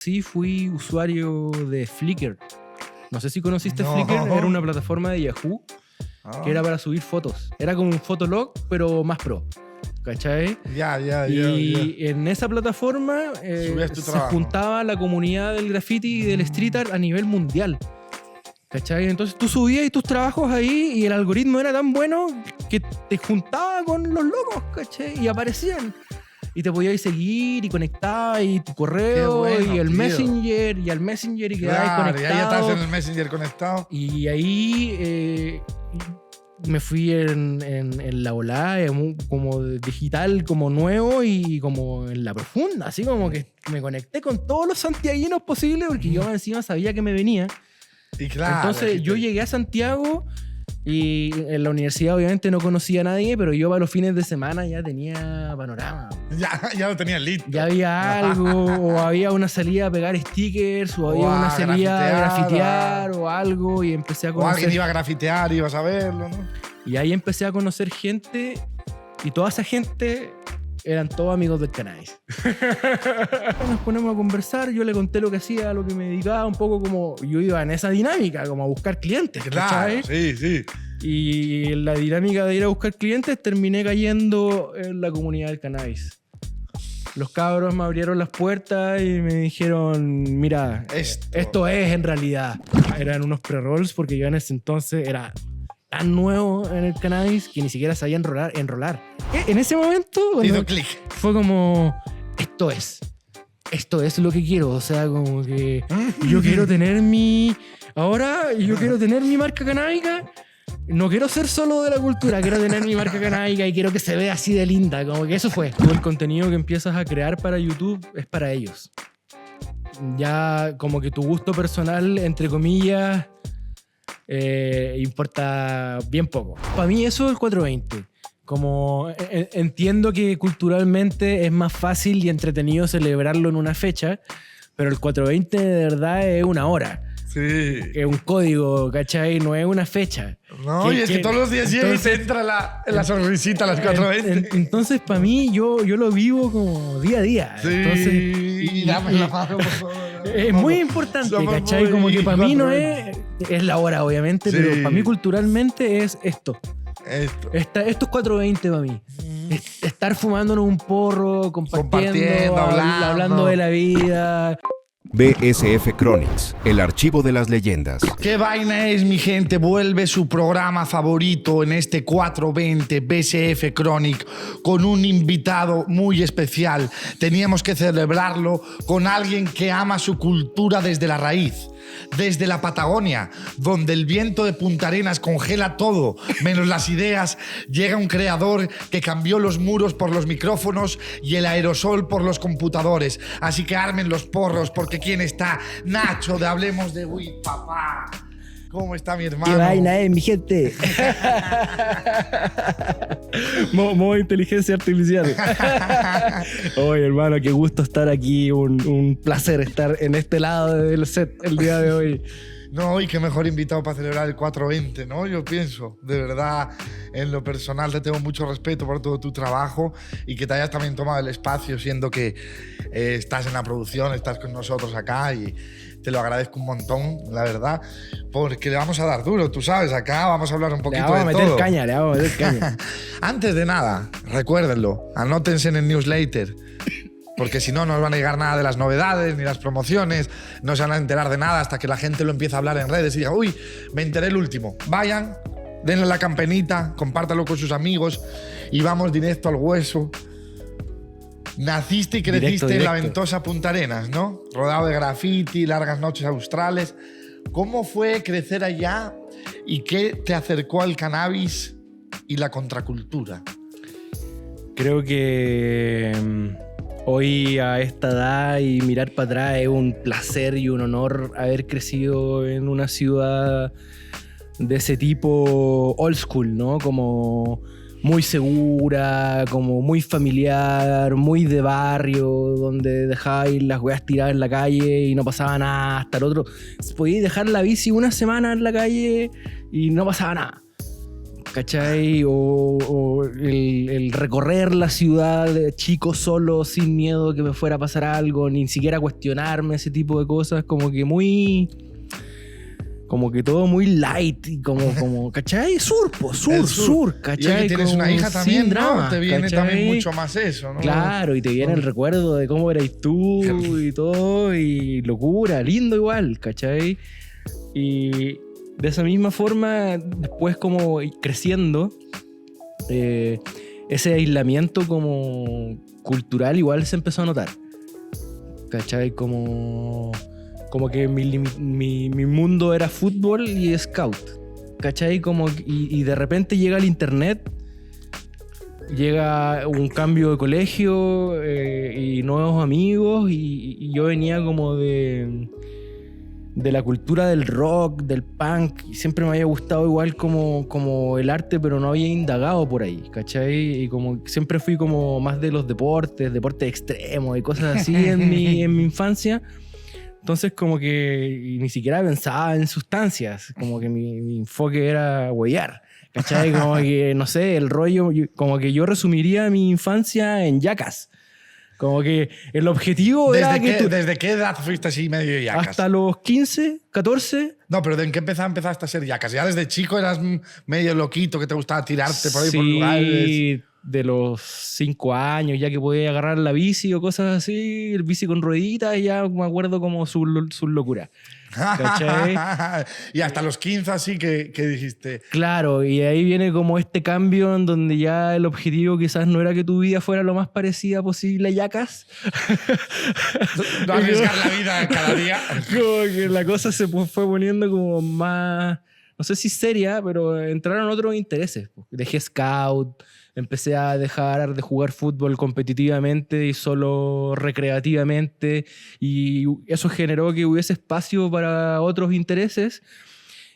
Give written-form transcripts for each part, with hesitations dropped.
Sí, fui usuario de Flickr. No sé si conociste No. Flickr, era una plataforma de Yahoo que era para subir fotos. Era como un Fotolog, pero más pro. ¿Cachai? Ya. Y en esa plataforma Subías tu se trabajo. juntaba la comunidad del graffiti y del street art a nivel mundial. ¿Cachai? Entonces tú subías tus trabajos ahí y el algoritmo era tan bueno que te juntaba con los locos, ¿cachai? Y aparecían. Y te podías seguir y conectar y tu correo Qué bueno, y el tío. Messenger y al Messenger y quedabas Claro, y conectado. ahí estás en el Messenger conectado. Y ahí me fui en la volada, como digital, como nuevo y como en la profunda. Así como que me conecté con todos los santiaguinos posibles porque yo encima sabía que me venía. Y claro. Entonces yo llegué a Santiago y en la universidad obviamente no conocía a nadie, pero yo para los fines de semana ya tenía panorama. Ya lo tenías listo. Ya había algo, o había una salida a pegar stickers, o había O a una salida a grafitear, grafitear o algo, y empecé a O alguien conocer. iba a grafitear y ibas a verlo, ¿no? Y ahí empecé a conocer gente, y toda esa gente eran todos amigos del Cannabis. Nos ponemos a conversar, yo le conté lo que hacía, a lo que me dedicaba, un poco como yo iba en esa dinámica, como a buscar clientes, Claro, ¿cachai? sí. Y en la dinámica de ir a buscar clientes terminé cayendo en la comunidad del Cannabis. Los cabros me abrieron las puertas y me dijeron, mira, esto es en realidad. Eran unos pre-rolls porque yo en ese entonces era tan nuevo en el Cannabis que ni siquiera sabía enrolar. En ese momento Hizo clic. fue como, esto es lo que quiero. O sea, como que yo quiero tener yo quiero tener mi marca canábica. No quiero ser solo de la cultura, quiero tener mi marca canábica y quiero que se vea así de linda. Como que eso fue. Todo el contenido que empiezas a crear para YouTube es para ellos. Ya como que tu gusto personal, entre comillas, importa bien poco. Para mí eso es el 420. Como entiendo que culturalmente es más fácil y entretenido celebrarlo en una fecha, pero el 420 de verdad es una hora. Sí. Es un código, ¿cachai? No es una fecha. No, y es que todos los días llega y te entra la sonrisita a las 4:20. Entonces, para mí, yo lo vivo como día a día. Sí, Entonces, y dame la mano, por favor. es muy importante, Somos ¿cachai? muy Como que para mí no 4:20. es la hora, obviamente, Sí. pero para mí culturalmente es esto. Esto. Esto es 420 para mí. Estar fumándonos un porro, compartiendo, hablando de la vida. BSF Chronics, el archivo de las leyendas. ¿Qué vaina es, mi gente? Vuelve su programa favorito en este 420 BSF Chronic con un invitado muy especial. Teníamos que celebrarlo con alguien que ama su cultura desde la raíz. Desde la Patagonia, donde el viento de Punta Arenas congela todo, menos las ideas, llega un creador que cambió los muros por los micrófonos y el aerosol por los computadores. Así que armen los porros, porque ¿quién está? Nacho de Hablemos de Weed, papá. ¿Cómo está mi hermano? ¿Qué vaina es, mi gente? Modo inteligencia artificial. Oye, hermano, qué gusto estar aquí. Un placer estar en este lado del set el día de hoy. No, y qué mejor invitado para celebrar el 420, ¿no? Yo pienso, de verdad, en lo personal te tengo mucho respeto por todo tu trabajo y que te hayas también tomado el espacio, siendo que estás en la producción, estás con nosotros acá y te lo agradezco un montón, la verdad, porque le vamos a dar duro, tú sabes, acá vamos a hablar un poquito de todo. Le vamos a meter caña. Antes de nada, recuérdenlo, anótense en el newsletter. Porque si no, no os van a llegar nada de las novedades ni las promociones, no se van a enterar de nada hasta que la gente lo empiece a hablar en redes y diga, uy, me enteré el último. Vayan, denle a la campanita, compártalo con sus amigos y vamos directo al hueso. Naciste y creciste en la ventosa Punta Arenas, ¿no? Rodeado de graffiti, largas noches australes. ¿Cómo fue crecer allá y qué te acercó al cannabis y la contracultura? Creo que hoy a esta edad y mirar para atrás es un placer y un honor haber crecido en una ciudad de ese tipo old school, ¿no? Como muy segura, como muy familiar, muy de barrio, donde dejáis las weas tiradas en la calle y no pasaba nada. Hasta el otro, podíais dejar la bici una semana en la calle y no pasaba nada. ¿cachai? O el recorrer la ciudad chico solo, sin miedo que me fuera a pasar algo, ni siquiera cuestionarme ese tipo de cosas, como que todo muy light y como ¿cachai? Sur, ¿cachai? Y tienes como una hija también, sin drama, ¿no? Te viene ¿cachai? también mucho más eso, ¿no? Claro, y te viene el recuerdo de cómo eras tú y todo, y locura, lindo igual, ¿cachai? Y de esa misma forma, después como creciendo, ese aislamiento como cultural igual se empezó a notar, ¿cachai? Como que mi mundo era fútbol y scout, ¿cachai? Y de repente llega el internet, llega un cambio de colegio y nuevos amigos y yo venía como de la cultura del rock, del punk, y siempre me había gustado igual como el arte, pero no había indagado por ahí, ¿cachai? Y como siempre fui como más de los deportes extremos y cosas así en mi infancia. Entonces como que ni siquiera pensaba en sustancias, como que mi enfoque era huellar, ¿cachai? Como que, no sé, el rollo, como que yo resumiría mi infancia en yacas. Como que el objetivo era que ¿Desde qué edad fuiste así medio yacas? Hasta los 15, 14. No, pero ¿en qué empezaste a ser yacas? ¿Ya desde chico eras medio loquito que te gustaba tirarte por ahí por lugares? Sí, de los 5 años, ya que podía agarrar la bici o cosas así, el bici con rueditas, ya me acuerdo como su locura. ¿Cachai? Y hasta los 15 así que dijiste... Claro, y ahí viene como este cambio en donde ya el objetivo quizás no era que tu vida fuera lo más parecida posible a yacas. No arriesgar la vida cada día. Como que la cosa se fue poniendo como más, no sé si seria, pero entraron otros intereses. Dejé scout, empecé a dejar de jugar fútbol competitivamente y solo recreativamente, y eso generó que hubiese espacio para otros intereses,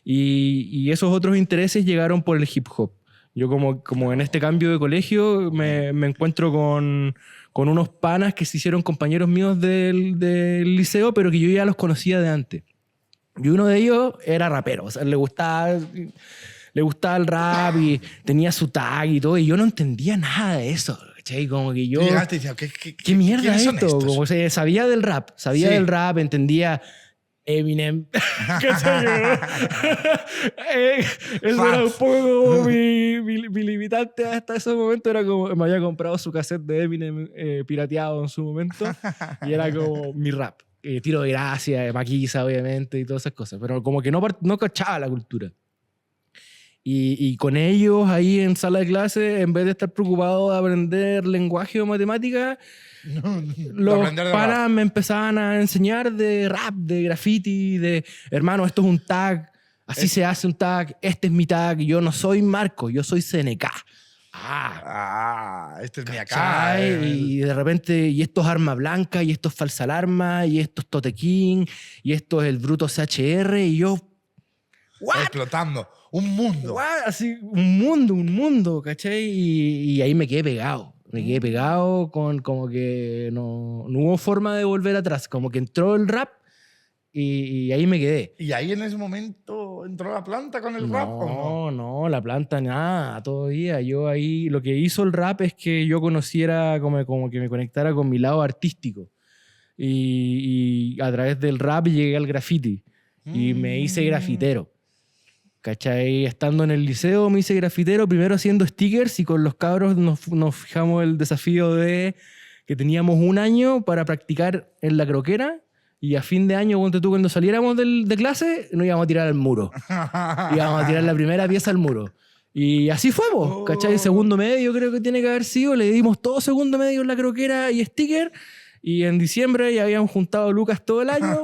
y esos otros intereses llegaron por el hip hop. Yo como en este cambio de colegio me encuentro con unos panas que se hicieron compañeros míos del liceo, pero que yo ya los conocía de antes. Y uno de ellos era rapero, o sea, le gustaba el rap y tenía su tag y todo, y yo no entendía nada de eso, ¿cachai? Como que yo... Llegaste y decías, ¿qué mierda es son esto? estos? Como se sabía del rap, entendía Eminem. ¿Cachai? Eso era un poco como mi limitante hasta ese momento. Era como, me había comprado su cassette de Eminem pirateado en su momento, y era como mi rap. Tiro de gracia, Maquisa, obviamente, y todas esas cosas. Pero como que no cachaba la cultura. Y con ellos ahí en sala de clase, en vez de estar preocupado de aprender lenguaje o matemática, los panas me empezaban a enseñar de rap, de graffiti, de hermano, esto es un tag, así se hace un tag, este es mi tag, yo no soy Marco, yo soy CNK. Este es mi acá. Y de repente, y esto es arma blanca, y esto es falsa alarma, y esto es Tote King, y esto es el bruto CHR, y yo... ¿What? Explotando. Un mundo. What? Así, un mundo, ¿cachai? Y ahí me quedé pegado. Me quedé pegado con como que no hubo forma de volver atrás. Como que entró el rap y ahí me quedé. ¿Y ahí en ese momento entró la planta con el rap o no? No, la planta nada, todavía. Yo ahí, lo que hizo el rap es que yo conociera, como que me conectara con mi lado artístico. Y a través del rap llegué al graffiti. Y me hice grafitero. ¿Cachai? Estando en el liceo me hice grafitero, primero haciendo stickers, y con los cabros nos fijamos el desafío de que teníamos 1 año para practicar en la croquera, y a fin de año, cuando saliéramos de clase, nos íbamos a tirar al muro. Íbamos a tirar la primera pieza al muro. Y así fuimos, ¿cachai? Segundo medio creo que tiene que haber sido, le dimos todo segundo medio en la croquera y sticker. Y en diciembre ya habíamos juntado lucas todo el año,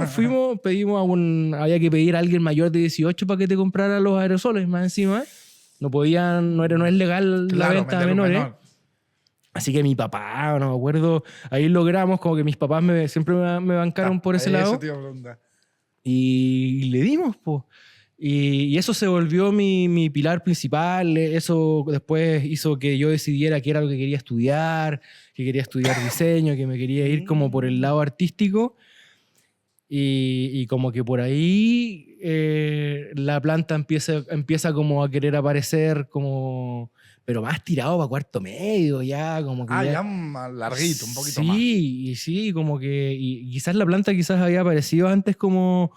había que pedir a alguien mayor de 18 para que te comprara los aerosoles, más encima. No es legal la venta a menores. Así que mi papá, no me acuerdo, ahí logramos, como que mis papás siempre me bancaron por ese lado. Y le dimos, pues. Y eso se volvió mi pilar principal. Eso después hizo que yo decidiera qué era lo que quería estudiar diseño, que me quería ir como por el lado artístico. y como que por ahí la planta empieza como a querer aparecer como... Pero más tirado para cuarto medio, ya como que... Ya más larguito, un poquito más. Sí, y sí, como que... Y quizás la planta quizás había aparecido antes como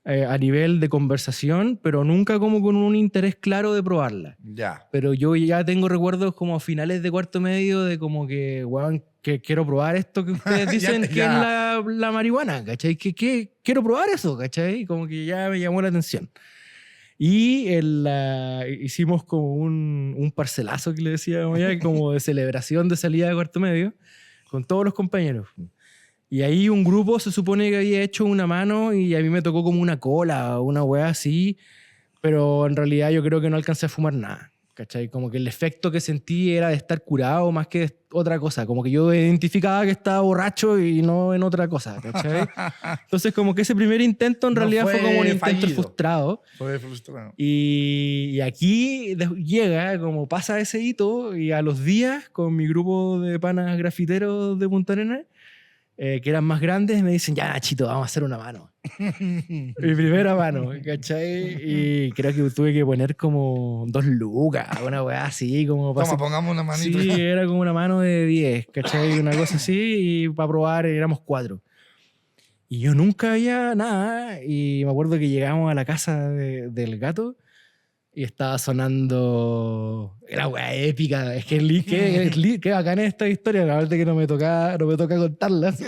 a nivel de conversación, pero nunca como con un interés claro de probarla. Ya. Pero yo ya tengo recuerdos como a finales de cuarto medio de como que, weón, que quiero probar esto que ustedes dicen que es la marihuana, ¿cachai? Que quiero probar eso, ¿cachai? Como que ya me llamó la atención. Y hicimos como un parcelazo que le decíamos ya, como de celebración de salida de cuarto medio, con todos los compañeros. Y ahí un grupo se supone que había hecho una mano y a mí me tocó como una cola o una weá así, pero en realidad yo creo que no alcancé a fumar nada, ¿cachai? Como que el efecto que sentí era de estar curado más que otra cosa, como que yo identificaba que estaba borracho y no en otra cosa, ¿cachai? Entonces como que ese primer intento en realidad fue como un intento frustrado. Fue frustrado. Y aquí llega, como pasa ese hito, y a los días con mi grupo de panas grafiteros de Punta Arenas, que eran más grandes, me dicen, ya Nachito, vamos a hacer una mano. Mi primera mano, ¿cachai? Y creo que tuve que poner como 2 lucas, una weá así, como para... Toma, pongamos una manita. Sí, era como una mano de 10, ¿cachai? Una cosa así, y para probar éramos 4. Y yo nunca había nada, y me acuerdo que llegamos a la casa del gato y estaba sonando... Era weá épica. Es que qué bacán es esta historia. La verdad es que no me toca contarlas.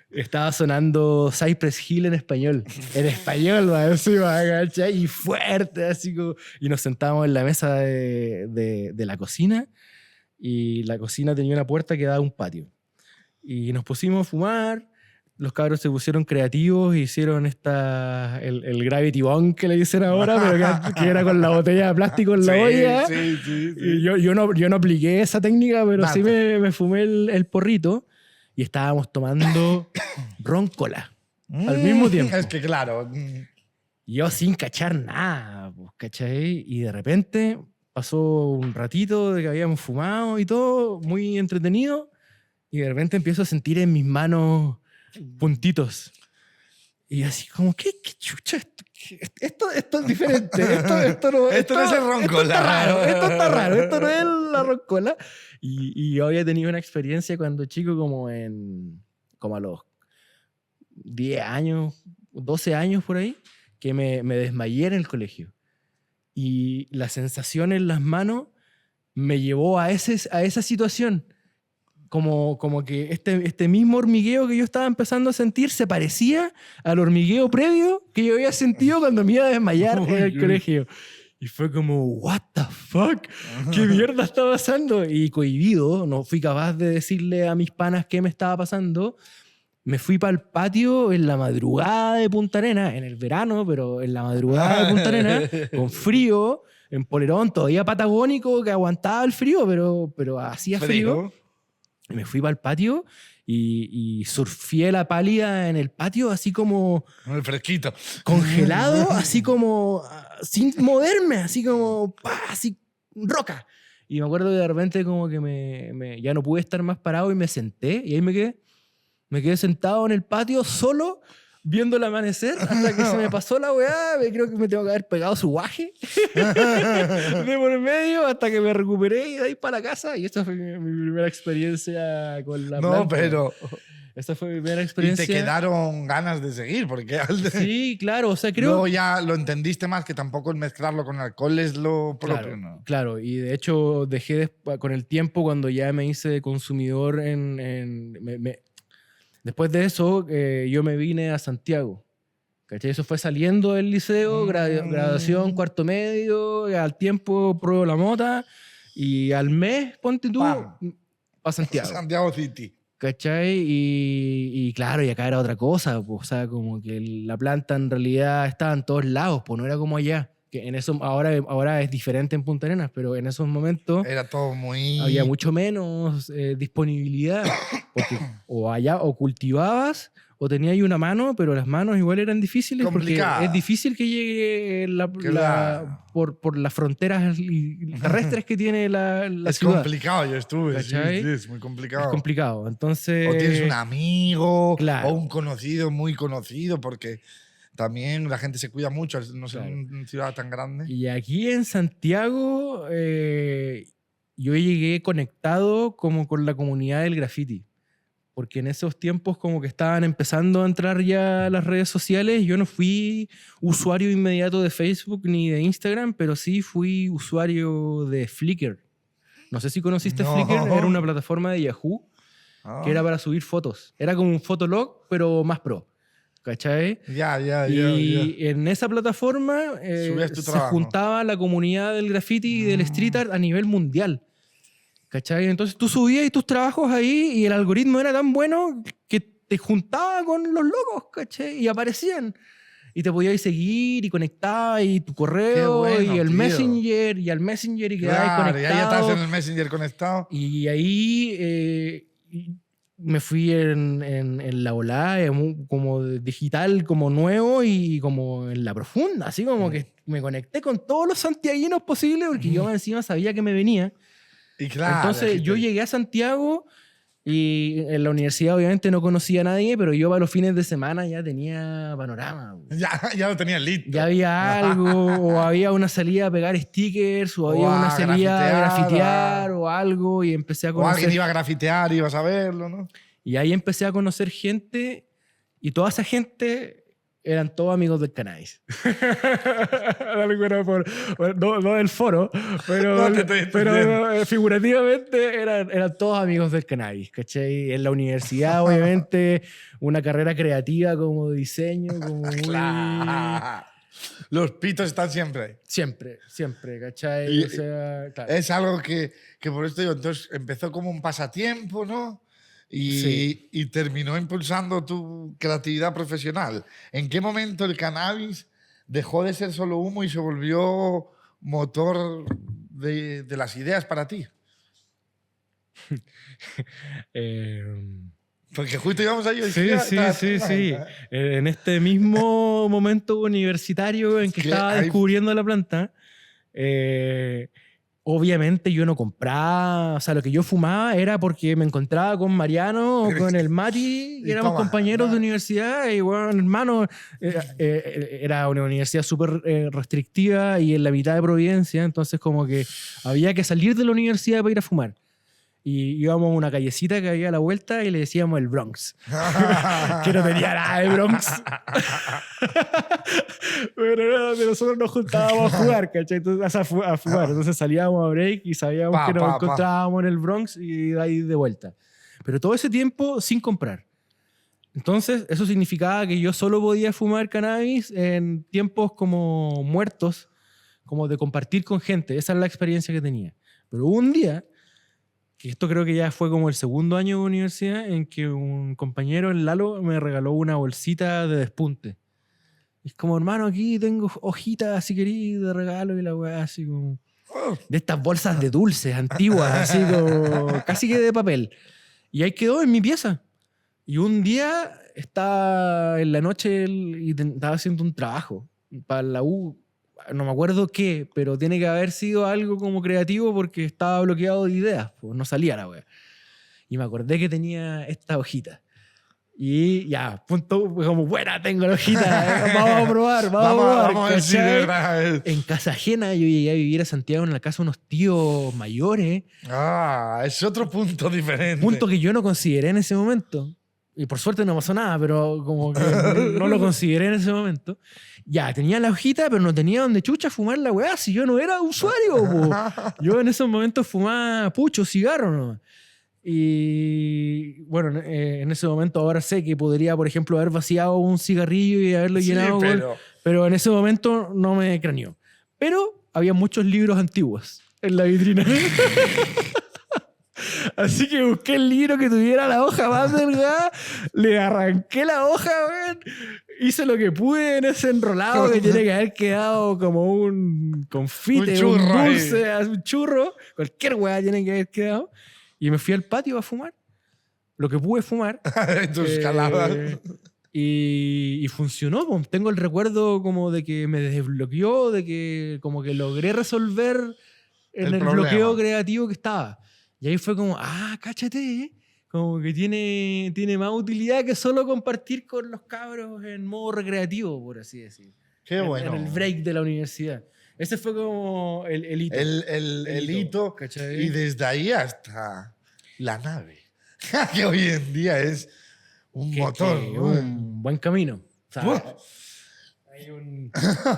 Estaba sonando Cypress Hill en español. En español, va, encima, ¿cachai? Y fuerte, así como... Y nos sentábamos en la mesa de la cocina. Y la cocina tenía una puerta que daba a un patio. Y nos pusimos a fumar. Los cabros se pusieron creativos y hicieron el Gravity Bong que le dicen ahora, pero que era con la botella de plástico en la olla. Sí. Y yo no apliqué esa técnica, pero sí me fumé el porrito y estábamos tomando ron cola al mismo tiempo. Es que claro. Y yo sin cachar nada, pues, ¿cachai? Y de repente pasó un ratito de que habíamos fumado y todo, muy entretenido, y de repente empiezo a sentir en mis manos puntitos. Y así como, ¿qué chucha? Esto es diferente. Esto no es el roncola. Esto está raro. Esto no es la roncola. Y yo había tenido una experiencia cuando chico como a los 10 años, 12 años por ahí, que me desmayé en el colegio. Y la sensación en las manos me llevó a esa situación. Como que este mismo hormigueo que yo estaba empezando a sentir se parecía al hormigueo previo que yo había sentido cuando me iba a desmayar en el colegio. Y fue como, what the fuck, ¿qué mierda está pasando? Y cohibido, no fui capaz de decirle a mis panas qué me estaba pasando. Me fui para el patio en la madrugada de Punta Arenas, en el verano, pero en la madrugada de Punta Arenas, con frío, en polerón, todavía patagónico, que aguantaba el frío, pero hacía frío. Me fui para el patio y surfié la pálida en el patio, así como... El fresquito. Congelado, así como... sin moverme, así como... así, roca. Y me acuerdo que de repente como que ya no pude estar más parado y me senté. Y ahí me quedé sentado en el patio solo, viendo el amanecer, hasta que se me pasó la weá. Creo que me tengo que haber pegado su guaje de por medio hasta que me recuperé y de ahí para la casa. Y esta fue mi primera experiencia con la planta. Pero... Esta fue mi primera experiencia. Y te quedaron ganas de seguir, porque... Sí, claro, o sea, creo... Luego ya lo entendiste más, que tampoco el mezclarlo con alcohol es lo propio, claro, ¿no? Claro, y de hecho dejé con el tiempo, cuando ya me hice consumidor después de eso, yo me vine a Santiago. ¿Cachai? Eso fue saliendo del liceo, graduación, cuarto medio, al tiempo pruebo la mota, y al mes, ponte tú, a Santiago. Santiago City. ¿Cachai? Y claro, y acá era otra cosa, pues, o sea, como que la planta en realidad estaba en todos lados, pues no era como allá, Que en eso, ahora es diferente en Punta Arenas, pero en esos momentos Era todo muy... había mucho menos disponibilidad. Porque o cultivabas o tenías ahí una mano, pero las manos igual eran difíciles Complicada. porque es difícil que llegue Claro. por las fronteras terrestres que tiene la Es ciudad. complicado, yo estuve, sí, ¿Cachai? sí, es muy complicado. Es complicado. Entonces, O tienes un amigo claro. o un conocido muy conocido, porque también la gente se cuida mucho, no sé, Claro. en una ciudad tan grande. Y aquí en Santiago yo llegué conectado como con la comunidad del graffiti. Porque en esos tiempos como que estaban empezando a entrar ya las redes sociales. Yo no fui usuario inmediato de Facebook ni de Instagram, pero sí fui usuario de Flickr. No sé si conociste No. Flickr, era una plataforma de Yahoo Ah. que era para subir fotos. Era como un Fotolog, pero más pro. ¿Cachai? Ya. Y en esa plataforma Subías tu se trabajo. juntaba la comunidad del graffiti y del street art a nivel mundial. ¿Cachai? Entonces tú subías tus trabajos ahí y el algoritmo era tan bueno que te juntaba con los locos, ¿cachai? Y aparecían. Y te podías seguir y conectabas y tu correo Qué bueno, y el tío. Messenger y al Messenger y quedabas Claro, ya conectado. estabas en el Messenger conectado. Y ahí me fui en la volada, como digital, como nuevo y como en la profunda, así como que me conecté con todos los santiaguinos posibles porque yo encima sabía que me venía. Y claro. Entonces yo llegué a Santiago y en la universidad obviamente no conocía a nadie, pero yo para los fines de semana ya tenía panorama. Ya lo tenías listo. Ya había algo, o había una salida a pegar stickers, o había O a una salida a grafitear, grafitear o algo, y empecé a O alguien conocer. iba a grafitear y ibas a verlo, ¿no? Y ahí empecé a conocer gente, y toda esa gente eran todos amigos del cannabis. No del foro, pero, No, te estoy pero entendiendo. figurativamente eran todos amigos del cannabis, ¿cachai? En la universidad, obviamente, una carrera creativa como diseño, como muy... Claro. Los pitos están siempre ahí. Siempre, ¿cachai? Y- O sea, claro. Es algo que por esto digo, entonces empezó como un pasatiempo, ¿no? Sí. Y terminó impulsando tu creatividad profesional. ¿En qué momento el cannabis dejó de ser solo humo y se volvió motor de las ideas para ti? Porque justo íbamos ahí. Sí. En este mismo momento universitario en que Que estaba hay- descubriendo la planta, obviamente yo no compraba, o sea, lo que yo fumaba era porque me encontraba con Mariano o con el Mati, Y que éramos toma, compañeros ¿no? de universidad, y bueno, hermano, era una universidad súper restrictiva y en la mitad de Providencia, entonces como que había que salir de la universidad para ir a fumar. Y íbamos a una callecita que había a la vuelta y le decíamos el Bronx. Que no tenía nada de Bronx. Pero era donde nosotros nos juntábamos a jugar, ¿cachai? Entonces, a fumar. Entonces salíamos a break y sabíamos Pa, que nos pa, pa. encontrábamos en el Bronx y de ahí de vuelta. Pero todo ese tiempo sin comprar. Entonces, eso significaba que yo solo podía fumar cannabis en tiempos como muertos, como de compartir con gente. Esa es la experiencia que tenía. Pero hubo un día, que esto creo que ya fue como el segundo año de universidad, en que un compañero, el Lalo, me regaló una bolsita de despunte. Y es como, hermano, aquí tengo hojitas, si querís, de regalo, y la weá, así como... De estas bolsas de dulces antiguas, así como... Casi que de papel. Y ahí quedó en mi pieza. Y un día estaba en la noche y estaba haciendo un trabajo para la U. No me acuerdo qué, pero tiene que haber sido algo como creativo porque estaba bloqueado de ideas. Pues no salía la wea. Y me acordé que tenía esta hojita. Y ya, punto, como, buena, tengo la hojita. Vamos a probar, Vamos a ver si de ¿cachai? verdad es. En casa ajena, yo llegué a vivir a Santiago en la casa de unos tíos mayores. Es otro punto diferente. Punto que yo no consideré en ese momento. Y por suerte no pasó nada, pero como que no lo consideré en ese momento. Ya, tenía la hojita, pero no tenía donde chucha fumar la weá, si yo no era usuario. Po. Yo en esos momentos fumaba pucho, cigarro, ¿no? Y bueno, en ese momento ahora sé que podría, por ejemplo, haber vaciado un cigarrillo y haberlo Sí, llenado, pero en ese momento no me craneó. Pero había muchos libros antiguos en la vitrina. Así que busqué el libro que tuviera la hoja más delgada, le arranqué la hoja, weón, hice lo que pude en ese enrolado que tiene que haber quedado como un confite, un dulce, un churro, cualquier weá tiene que haber quedado. Y me fui al patio a fumar, lo que pude fumar. Tus caladas. Y funcionó, pues. Tengo el recuerdo como de que me desbloqueó, de que como que logré resolver en el bloqueo creativo que estaba. Y ahí fue como, cáchate, ¿eh? Como que tiene más utilidad que solo compartir con los cabros en modo recreativo, por así decir. Qué bueno. En el break de la universidad. Ese fue como el hito. El hito. ¿Cachai? Y desde ahí hasta la nave. Que hoy en día es un motor. Un buen camino. O sea,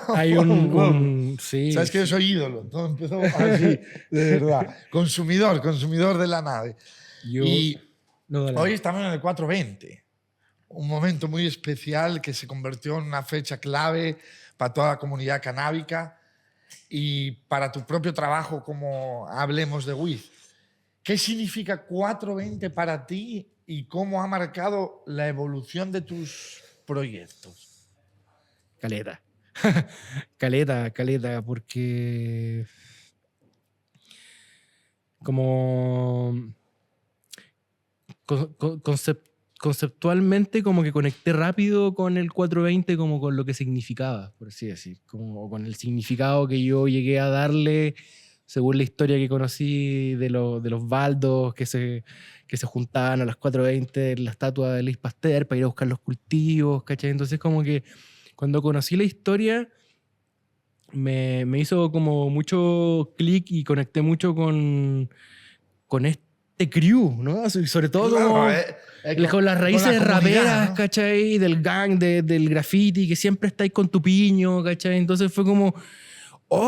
hay un sí. Sabes que yo soy ídolo. Todo empezó así, de verdad. Consumidor de la nave. Y hoy estamos en el 420. Un momento muy especial que se convirtió en una fecha clave para toda la comunidad canábica y para tu propio trabajo como Hablemos de Weed. ¿Qué significa 420 para ti y cómo ha marcado la evolución de tus proyectos? Caleta. Caleta, porque como conceptualmente como que conecté rápido con el 420 como con lo que significaba, por así decir, como con el significado que yo llegué a darle según la historia que conocí de los baldos que se juntaban a las 4:20 en la estatua de Luis Pasteur para ir a buscar los cultivos, ¿cachai? Entonces como que cuando conocí la historia me hizo como mucho clic y conecté mucho con este crew, ¿no? Sobre todo con las raíces raperas, ¿no? ¿Cachai? Del gang, del graffiti, que siempre estáis con tu piño, ¿cachai? Entonces fue como,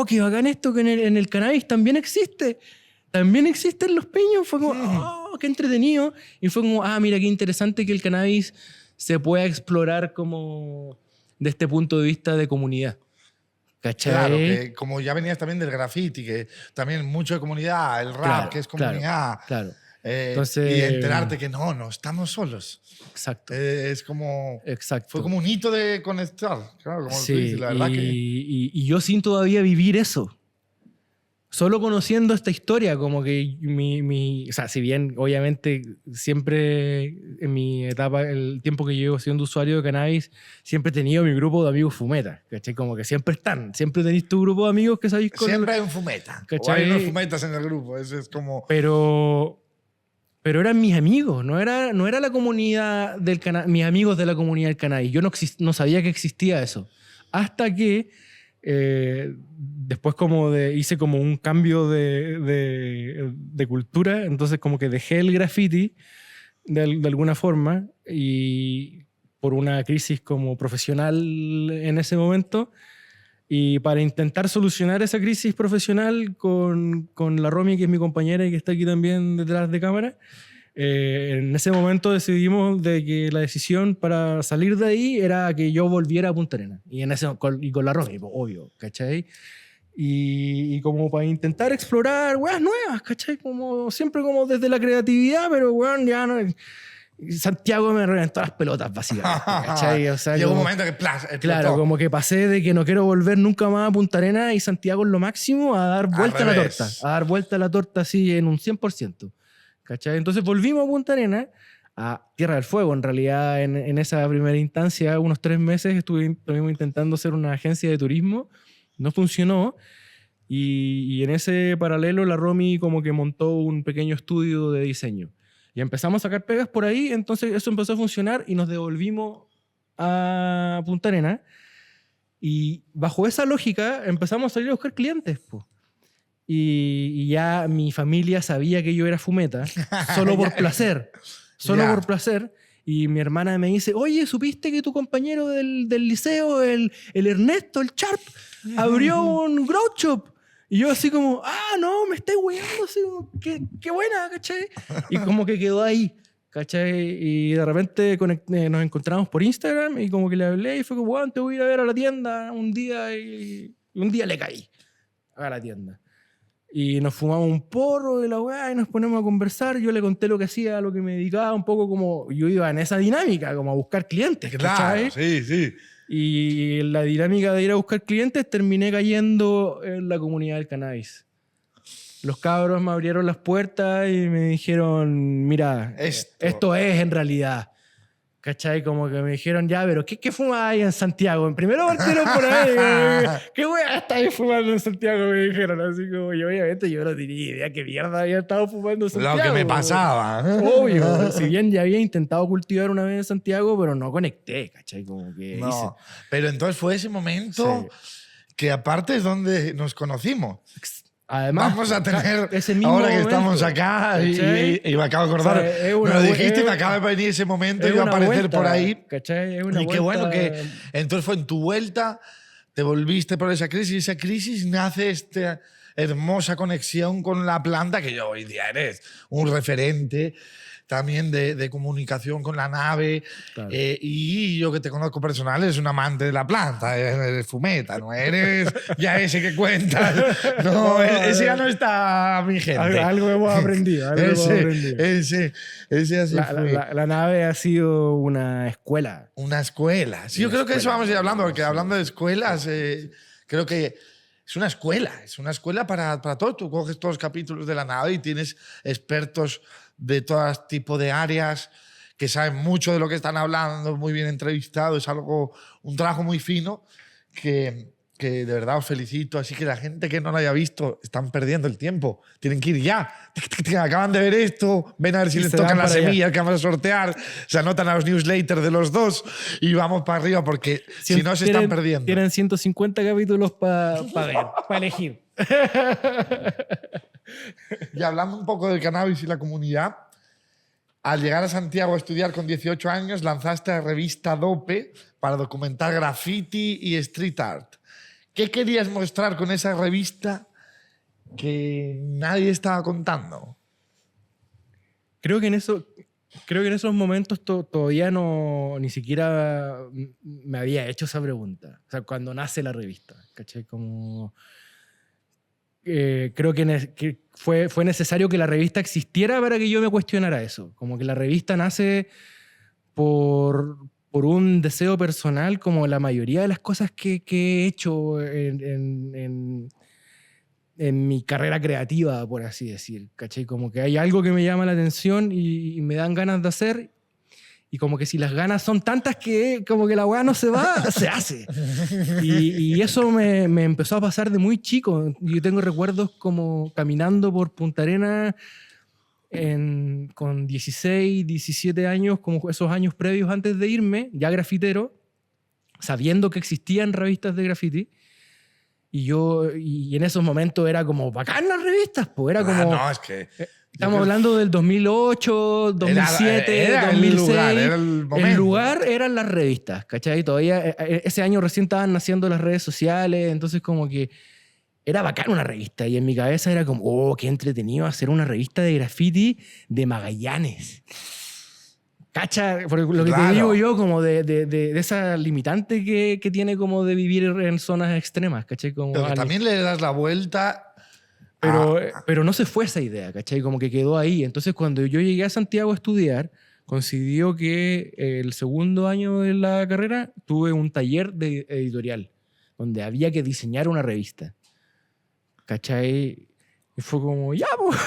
qué bacán esto que en el cannabis también existe. También existen los piños. Fue como, qué entretenido. Y fue como, mira, qué interesante que el cannabis se pueda explorar como de este punto de vista de comunidad. ¿Cachai? Claro, que como ya venías también del graffiti, que también mucho de comunidad, el rap, que es comunidad. Claro. Entonces, y enterarte que no estamos solos. Exacto. Es como... Exacto. Fue como un hito de conectar. Claro, como sí, tú dices, la verdad y yo sin todavía vivir eso. Solo conociendo esta historia, como que o sea, si bien obviamente siempre en mi etapa, el tiempo que llevo siendo usuario de cannabis, siempre he tenido mi grupo de amigos fumetas, ¿cachai? Como que siempre tenéis tu grupo de amigos que sabéis con... Siempre hay un fumeta. ¿cachai? O hay unos fumetas en el grupo, eso es como... Pero eran mis amigos, no era la comunidad del cannabis, mis amigos de la comunidad del cannabis. Yo no sabía que existía eso. Hasta que después hice como un cambio de cultura, entonces como que dejé el graffiti de alguna forma y por una crisis como profesional en ese momento, y para intentar solucionar esa crisis profesional con la Romy, que es mi compañera y que está aquí también detrás de cámara, en ese momento decidimos de que la decisión para salir de ahí era que yo volviera a Punta Arenas. Y con la Romy, obvio, ¿cachai? Y como para intentar explorar weas nuevas, ¿cachai? Como siempre como desde la creatividad, pero weón, ya no... Santiago me reventó las pelotas, básicamente, ¿cachai? O sea, llegó un momento que explotó. Claro, como que pasé de que no quiero volver nunca más a Punta Arenas y Santiago es lo máximo a dar vuelta a la torta. A dar vuelta a la torta así en un 100%. ¿Cachai? Entonces volvimos a Punta Arenas, a Tierra del Fuego. En realidad, en esa primera instancia, unos 3 meses, estuvimos intentando hacer una agencia de turismo. No funcionó. Y en ese paralelo, la Romy como que montó un pequeño estudio de diseño. Y empezamos a sacar pegas por ahí. Entonces eso empezó a funcionar y nos devolvimos a Punta Arenas. Y bajo esa lógica empezamos a salir a buscar clientes, pues. Y ya mi familia sabía que yo era fumeta, solo por placer. Solo por placer. Y mi hermana me dice, oye, ¿supiste que tu compañero del liceo, el Ernesto, el Sharp, abrió un grow shop? Y yo así como, no, me estáis weando, así como, qué buena, ¿cachai? Y como que quedó ahí, ¿cachai? Y de repente nos encontramos por Instagram y como que le hablé y fue como, bueno, te voy a ir a ver a la tienda un día, y un día le caí a la tienda. Y nos fumamos un porro de la weá y nos ponemos a conversar. Yo le conté lo que hacía, a lo que me dedicaba, un poco como yo iba en esa dinámica, como a buscar clientes. Claro, ¿cachai? sí, sí. Y en la dinámica de ir a buscar clientes terminé cayendo en la comunidad del cannabis. Los cabros me abrieron las puertas y me dijeron, mira, esto es en realidad. ¿Cachai? Como que me dijeron, ya, pero ¿qué fumas ahí en Santiago? Primero partieron por ahí. ¿Qué weá estáis fumando en Santiago? Me dijeron. Así como, y obviamente yo no tenía idea qué mierda había estado fumando en Santiago. Lo que me pasaba. Obvio. Si bien ya había intentado cultivar una vez en Santiago, pero no conecté, ¿cachai? Como que No, hice. pero entonces fue ese momento que aparte es donde nos conocimos. Además, vamos a tener, ese mismo ahora que momento, estamos acá, y me acabo de acordar, O sea, me lo dijiste y me acaba de venir ese momento y iba a aparecer vuelta, por ahí. ¿cachai? Es una Y qué vuelta. bueno que entonces fue en tu vuelta, te volviste por esa crisis y esa crisis nace esta hermosa conexión con la planta, que yo hoy día eres un referente también de comunicación con la nave. Claro. Y yo que te conozco personal, eres un amante de la planta, eres fumeta, no eres ya ese que cuentas. No, ese ya no está mi gente. Algo hemos aprendido. Ese así fue. La nave ha sido una escuela. Una escuela. Sí, yo creo que eso vamos a ir hablando, porque hablando de escuelas, creo que es una escuela para todos. Tú coges todos los capítulos de la nave y tienes expertos de todo tipo de áreas que saben mucho de lo que están hablando, muy bien entrevistados. Es un trabajo muy fino que de verdad os felicito. Así que la gente que no lo haya visto están perdiendo el tiempo. Tienen que ir ya. Acaban de ver esto, ven a ver si les tocan las semillas que vamos a sortear, se anotan a los newsletters de los dos y vamos para arriba, porque si no se están perdiendo. Tienen 150 capítulos para ver, para elegir. Y hablando un poco del cannabis y la comunidad, al llegar a Santiago a estudiar con 18 años, lanzaste la revista Dope para documentar graffiti y street art. ¿Qué querías mostrar con esa revista que nadie estaba contando? Creo que en esos momentos todavía ni siquiera me había hecho esa pregunta. O sea, cuando nace la revista, ¿cachai? Como... creo que fue necesario que la revista existiera para que yo me cuestionara eso. Como que la revista nace por un deseo personal, como la mayoría de las cosas que he hecho en mi carrera creativa, por así decir. ¿Cachai? Como que hay algo que me llama la atención y me dan ganas de hacer. Y como que si las ganas son tantas que como que la weá no se va, se hace. Y eso me empezó a pasar de muy chico. Yo tengo recuerdos como caminando por Punta Arenas con 16, 17 años, como esos años previos antes de irme, ya grafitero, sabiendo que existían revistas de graffiti. Y en esos momentos era como bacán las revistas, pues era como... no, es que... Estamos hablando del 2008, 2007, era 2006. El lugar, era el momento. El lugar eran las revistas, ¿cachai? Todavía ese año recién estaban naciendo las redes sociales, entonces como que era bacán una revista. Y en mi cabeza era como, oh, qué entretenido hacer una revista de graffiti de Magallanes. ¿Cacha? Porque lo que te digo yo, como de esa limitante que tiene como de vivir en zonas extremas, ¿cachai? Como Pero también le das la vuelta... Pero no se fue esa idea, ¿cachai? Como que quedó ahí. Entonces, cuando yo llegué a Santiago a estudiar, coincidió que el segundo año de la carrera tuve un taller de editorial donde había que diseñar una revista. ¿Cachai? Y fue como, ya, pues.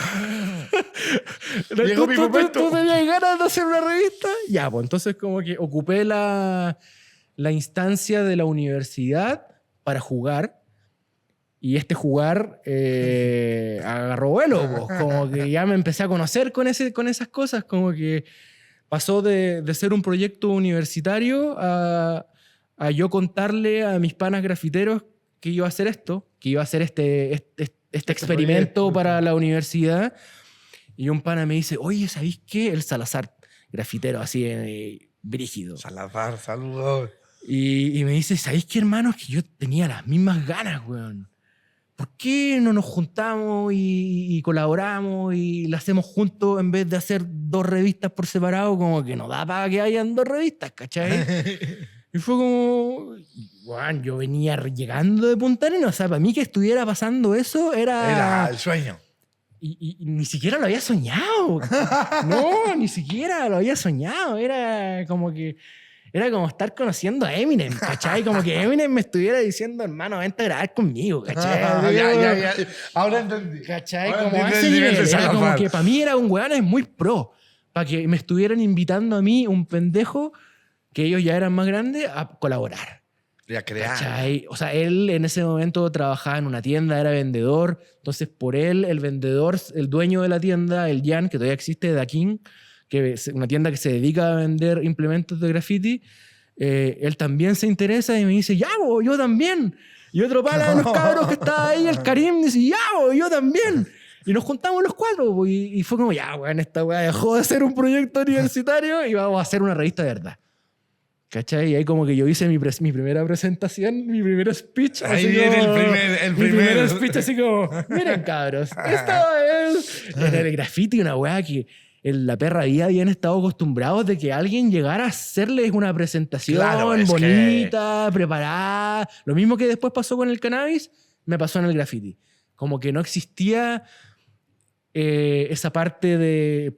Llegó mi momento. ¿Tú tenías ganas de hacer una revista? Ya, pues. Entonces, como que ocupé la instancia de la universidad para jugar. Y jugar agarró vuelo, pues. Como que ya me empecé a conocer con esas cosas, como que pasó de ser un proyecto universitario a yo contarle a mis panas grafiteros que iba a hacer esto, que iba a hacer este experimento para la universidad. Y un pana me dice, oye, ¿sabéis qué? El Salazar, grafitero así brígido. Salazar, saludos. Y me dice, ¿sabéis qué, hermanos? Que yo tenía las mismas ganas, weón. ¿Por qué no nos juntamos y colaboramos y la hacemos juntos en vez de hacer 2 revistas por separado? Como que no da para que hayan 2 revistas, ¿cachai? Y fue como... Bueno, yo venía llegando de Punta Arenas. O sea, para mí que estuviera pasando eso Era el sueño. Y ni siquiera lo había soñado. No, ni siquiera lo había soñado. Era como estar conociendo a Eminem, ¿cachai? Como que Eminem me estuviera diciendo, hermano, vente a grabar conmigo, ¿cachai? Ya. Ahora entendí. ¿Cachai? Ahora Como a entiendo ese el nivel nivel. de Era como Salazar. que para mí era un weón es muy pro. Para que me estuvieran invitando a mí, un pendejo, que ellos ya eran más grandes, a colaborar. Y a crear. ¿Cachai? O sea, él en ese momento trabajaba en una tienda, era vendedor. Entonces, por él, el vendedor, el dueño de la tienda, el Jan, que todavía existe, Dakin, que es una tienda que se dedica a vender implementos de graffiti, él también se interesa y me dice, ya, bo, yo también. Y otro pala de los cabros que estaba ahí, el Karim, dice, ya, bo, yo también. Y nos juntamos los cuatro, bo, y fue como, ya, weón, esta weá dejó de ser un proyecto universitario y vamos a hacer una revista de verdad. ¿Cachai? Y ahí como que yo hice mi primera presentación, mi primer speech. Ahí así viene como, el mi primer. primer speech así como, miren cabros, esto es... Era el graffiti, una weá que en la perra vida habían estado acostumbrados de que alguien llegara a hacerles una presentación Claro, es bonita, preparada. Lo mismo que después pasó con el cannabis, me pasó en el graffiti. Como que no existía esa parte de...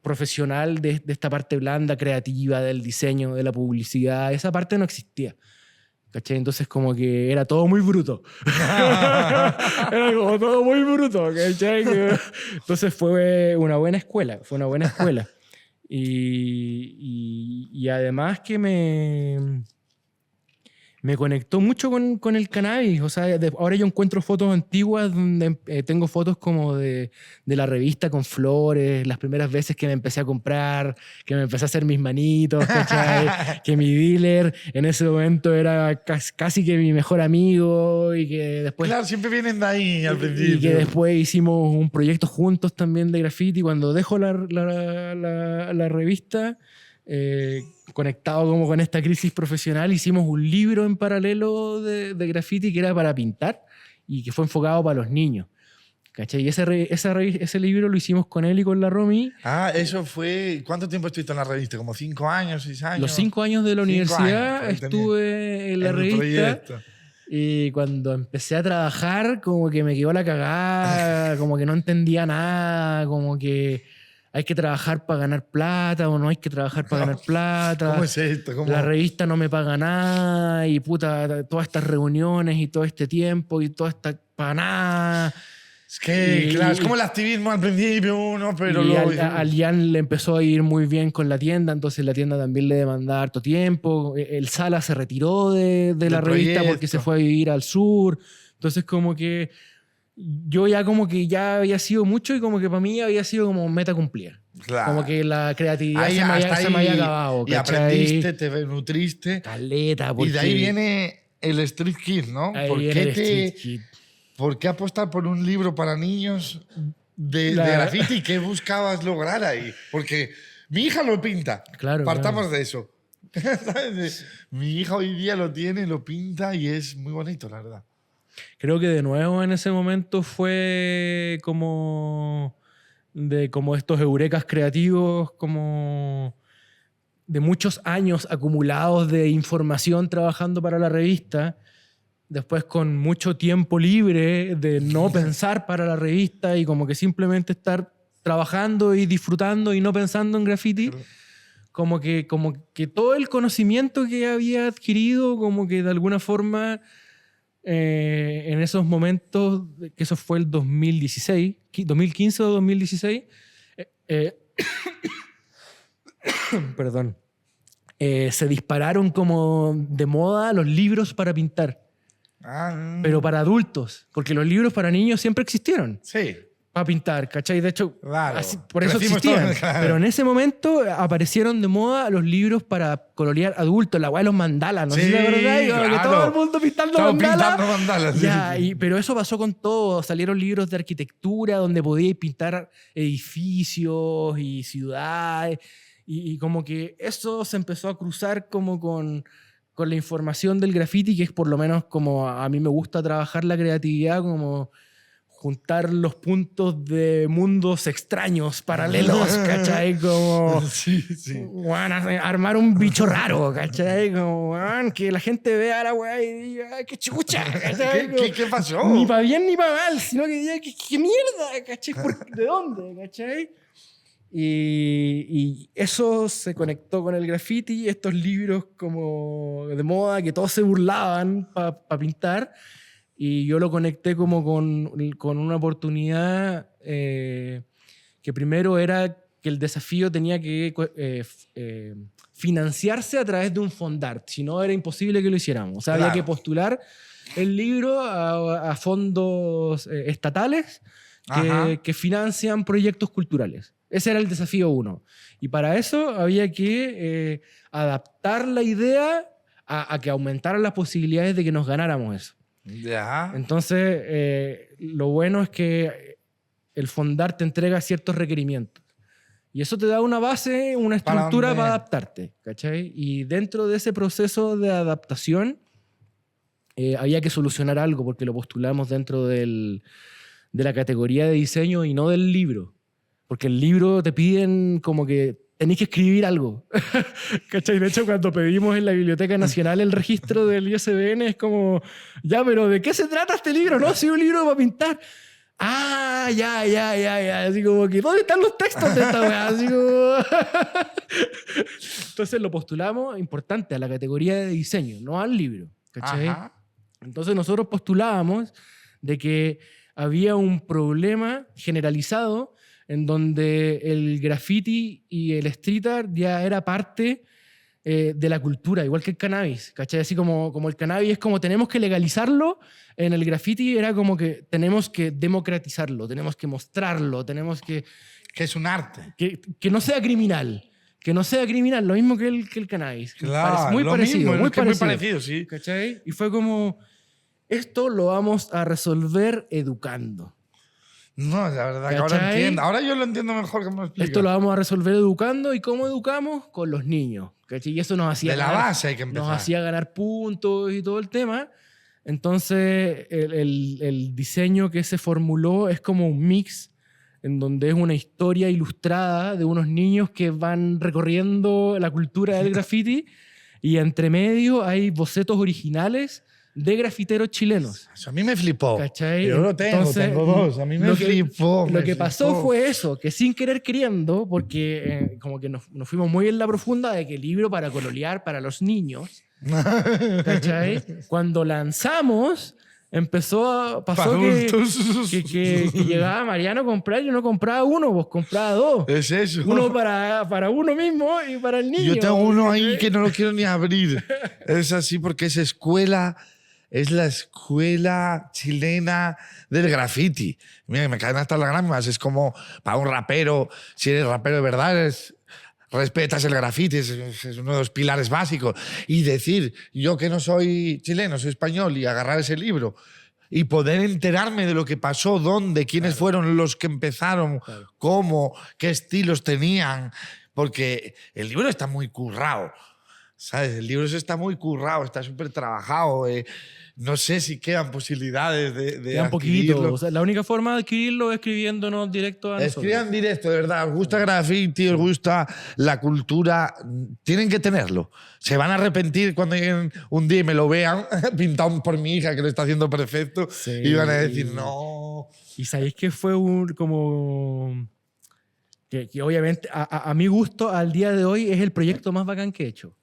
profesional de esta parte blanda, creativa, del diseño, de la publicidad. Esa parte no existía. ¿Cachai? Entonces como que era todo muy bruto. Era como todo muy bruto. ¿Cachai? Entonces fue una buena escuela. Fue una buena escuela. Y además que me conectó mucho con el cannabis. O sea, ahora yo encuentro fotos antiguas donde tengo fotos como de la revista con flores, las primeras veces que me empecé a comprar, que me empecé a hacer mis manitos, ¿cachai? Que mi dealer en ese momento era casi que mi mejor amigo y que después... Claro, siempre vienen de ahí al principio. Y que después hicimos un proyecto juntos también de graffiti. Cuando dejo la revista... conectado como con esta crisis profesional, hicimos un libro en paralelo de graffiti que era para pintar y que fue enfocado para los niños. ¿Cachai? Y ese libro lo hicimos con él y con la Romy. Ah, eso fue... ¿Cuánto tiempo estuviste en la revista? ¿Como 5 años, 6 años? Los 5 años de la 5 universidad años, estuve en la el revista. proyecto. Y cuando empecé a trabajar, como que me quedó la cagada, como que no entendía nada, como que hay que trabajar para ganar plata o no hay que trabajar para ganar plata. ¿Cómo es esto? ¿Cómo? La revista no me paga nada y puta, todas estas reuniones y todo este tiempo y toda esta para nada. Es que, claro, es como el activismo al principio, uno, pero y luego... al Jan le empezó a ir muy bien con la tienda, entonces la tienda también le demandaba harto tiempo. El Sala se retiró de la revista proyecto. porque se fue a vivir al sur. Entonces como que yo ya como que ya había sido mucho y como que para mí había sido como meta cumplida. Claro. Como que la creatividad Ahí, se hasta me había ahí, acabado. y ¿cachai? aprendiste, te nutriste. Caleta, Y de ahí viene el Street Kid, ¿no? Ahí ¿Por viene qué, el Street Kid. ¿Por qué apostar por un libro para niños de graffiti? ¿Qué buscabas lograr ahí? Porque mi hija lo pinta. Claro, Partamos de eso. ¿Sabes? Mi hija hoy día lo tiene, lo pinta y es muy bonito, la verdad. Creo que de nuevo en ese momento fue como estos eurekas creativos, como de muchos años acumulados de información trabajando para la revista, después con mucho tiempo libre de no pensar para la revista y como que simplemente estar trabajando y disfrutando y no pensando en graffiti. Como que todo el conocimiento que había adquirido, como que de alguna forma... en esos momentos, que eso fue el 2016, 2015 o 2016, perdón, se dispararon como de moda los libros para pintar, pero para adultos, porque los libros para niños siempre existieron. Sí. Para pintar, ¿cachai? De hecho, Claro. por eso Crecimos existían. todos, claro. Pero en ese momento aparecieron de moda los libros para colorear adultos, la weá de los mandalas. No sé Sí, si la verdad, que claro. todo el mundo pintando Estamos mandalas. pintando mandalas. Ya, sí. pero eso pasó con todo. Salieron libros de arquitectura donde podíais pintar edificios y ciudades. Y como que eso se empezó a cruzar como con la información del graffiti, que es por lo menos como a mí me gusta trabajar la creatividad como juntar los puntos de mundos extraños, paralelos, ¿cachai? Como, Sí. bueno, armar un bicho raro, ¿cachai? Como, bueno, que la gente vea la weá y diga, ¡ay, qué chucha! ¿Cachai? ¿Qué pasó? Ni para bien ni para mal, sino que diga, ¿qué mierda? ¿Cachai? ¿De dónde? ¿Cachai? Y eso se conectó con el graffiti, estos libros como de moda que todos se burlaban para pintar. Y yo lo conecté como con una oportunidad que primero era que el desafío tenía que financiarse a través de un fondart, si no era imposible que lo hiciéramos. O sea, Claro. había que postular el libro a fondos estatales que financian proyectos culturales. Ese era el desafío 1. Y para eso había que adaptar la idea a que aumentaran las posibilidades de que nos ganáramos eso. Ya. Entonces, lo bueno es que el fondar te entrega ciertos requerimientos. Y eso te da una base, una estructura dónde? para adaptarte, ¿cachai? Y dentro de ese proceso de adaptación había que solucionar algo porque lo postulamos dentro de la categoría de diseño y no del libro. Porque el libro te piden como que tenés que escribir algo. ¿Cachai? De hecho, cuando pedimos en la Biblioteca Nacional el registro del ISBN, es como, ya, pero ¿de qué se trata este libro? No, sí, un libro para pintar. Ah, ya. Así como que, ¿dónde están los textos de esta weá? Así como... Entonces lo postulamos, importante, a la categoría de diseño, no al libro. ¿Cachai? Ajá. Entonces nosotros postulábamos de que había un problema generalizado en donde el graffiti y el street art ya era parte de la cultura, igual que el cannabis, ¿cachai? Así como el cannabis es como tenemos que legalizarlo, en el graffiti era como que tenemos que democratizarlo, tenemos que mostrarlo, tenemos que es un arte. no sea criminal. Que no sea criminal, lo mismo que el cannabis. Claro, muy lo parecido, mismo, muy es que parecido. muy parecido, sí. ¿Cachai? Y fue como, esto lo vamos a resolver educando. No, la verdad que ahora ¿Cachai? entiendo. Ahora yo lo entiendo mejor que me lo explicas. Esto lo vamos a resolver educando. ¿Y cómo educamos? Con los niños. ¿Cachai? Y eso nos hacía De la ganar, base hay que empezar. nos hacía ganar puntos y todo el tema. Entonces, el diseño que se formuló es como un mix en donde es una historia ilustrada de unos niños que van recorriendo la cultura del graffiti y entre medio hay bocetos originales de grafiteros chilenos. Eso a mí me flipó. ¿Cachai? Yo lo tengo, Entonces, tengo dos. A mí me lo que- flipó. Lo me que pasó flipó. fue eso, que sin querer queriendo, porque como que nos fuimos muy en la profunda de que el libro para colorear para los niños, ¿cachai? Cuando lanzamos, pasó Pa' que adultos. que llegaba Mariano a comprar y yo no compraba uno, pues compraba dos. Es eso. Uno para uno mismo y para el niño. Yo tengo uno ahí que no lo quiero ni abrir. Es así porque es la escuela chilena del graffiti. Mira, me caen hasta las lágrimas. Es como para un rapero, si eres rapero de verdad, respetas el graffiti, es uno de los pilares básicos. Y decir, yo que no soy chileno, soy español, y agarrar ese libro y poder enterarme de lo que pasó, dónde, quiénes fueron los que empezaron, cómo, qué estilos tenían. Porque el libro está muy currado. ¿Sabes? El libro está muy currado, está súper trabajado. No sé si quedan posibilidades de Queda un adquirirlo. poquito. O sea, la única forma de adquirirlo es escribiéndonos directo a nosotros. Escriban directo, de verdad. Os gusta graffiti, os gusta la cultura. Tienen que tenerlo. Se van a arrepentir cuando lleguen un día y me lo vean pintado por mi hija, que lo está haciendo perfecto. Sí. Y van a decir, no. Y sabéis que fue como... Que obviamente, a mi gusto, al día de hoy, es el proyecto más bacán que he hecho.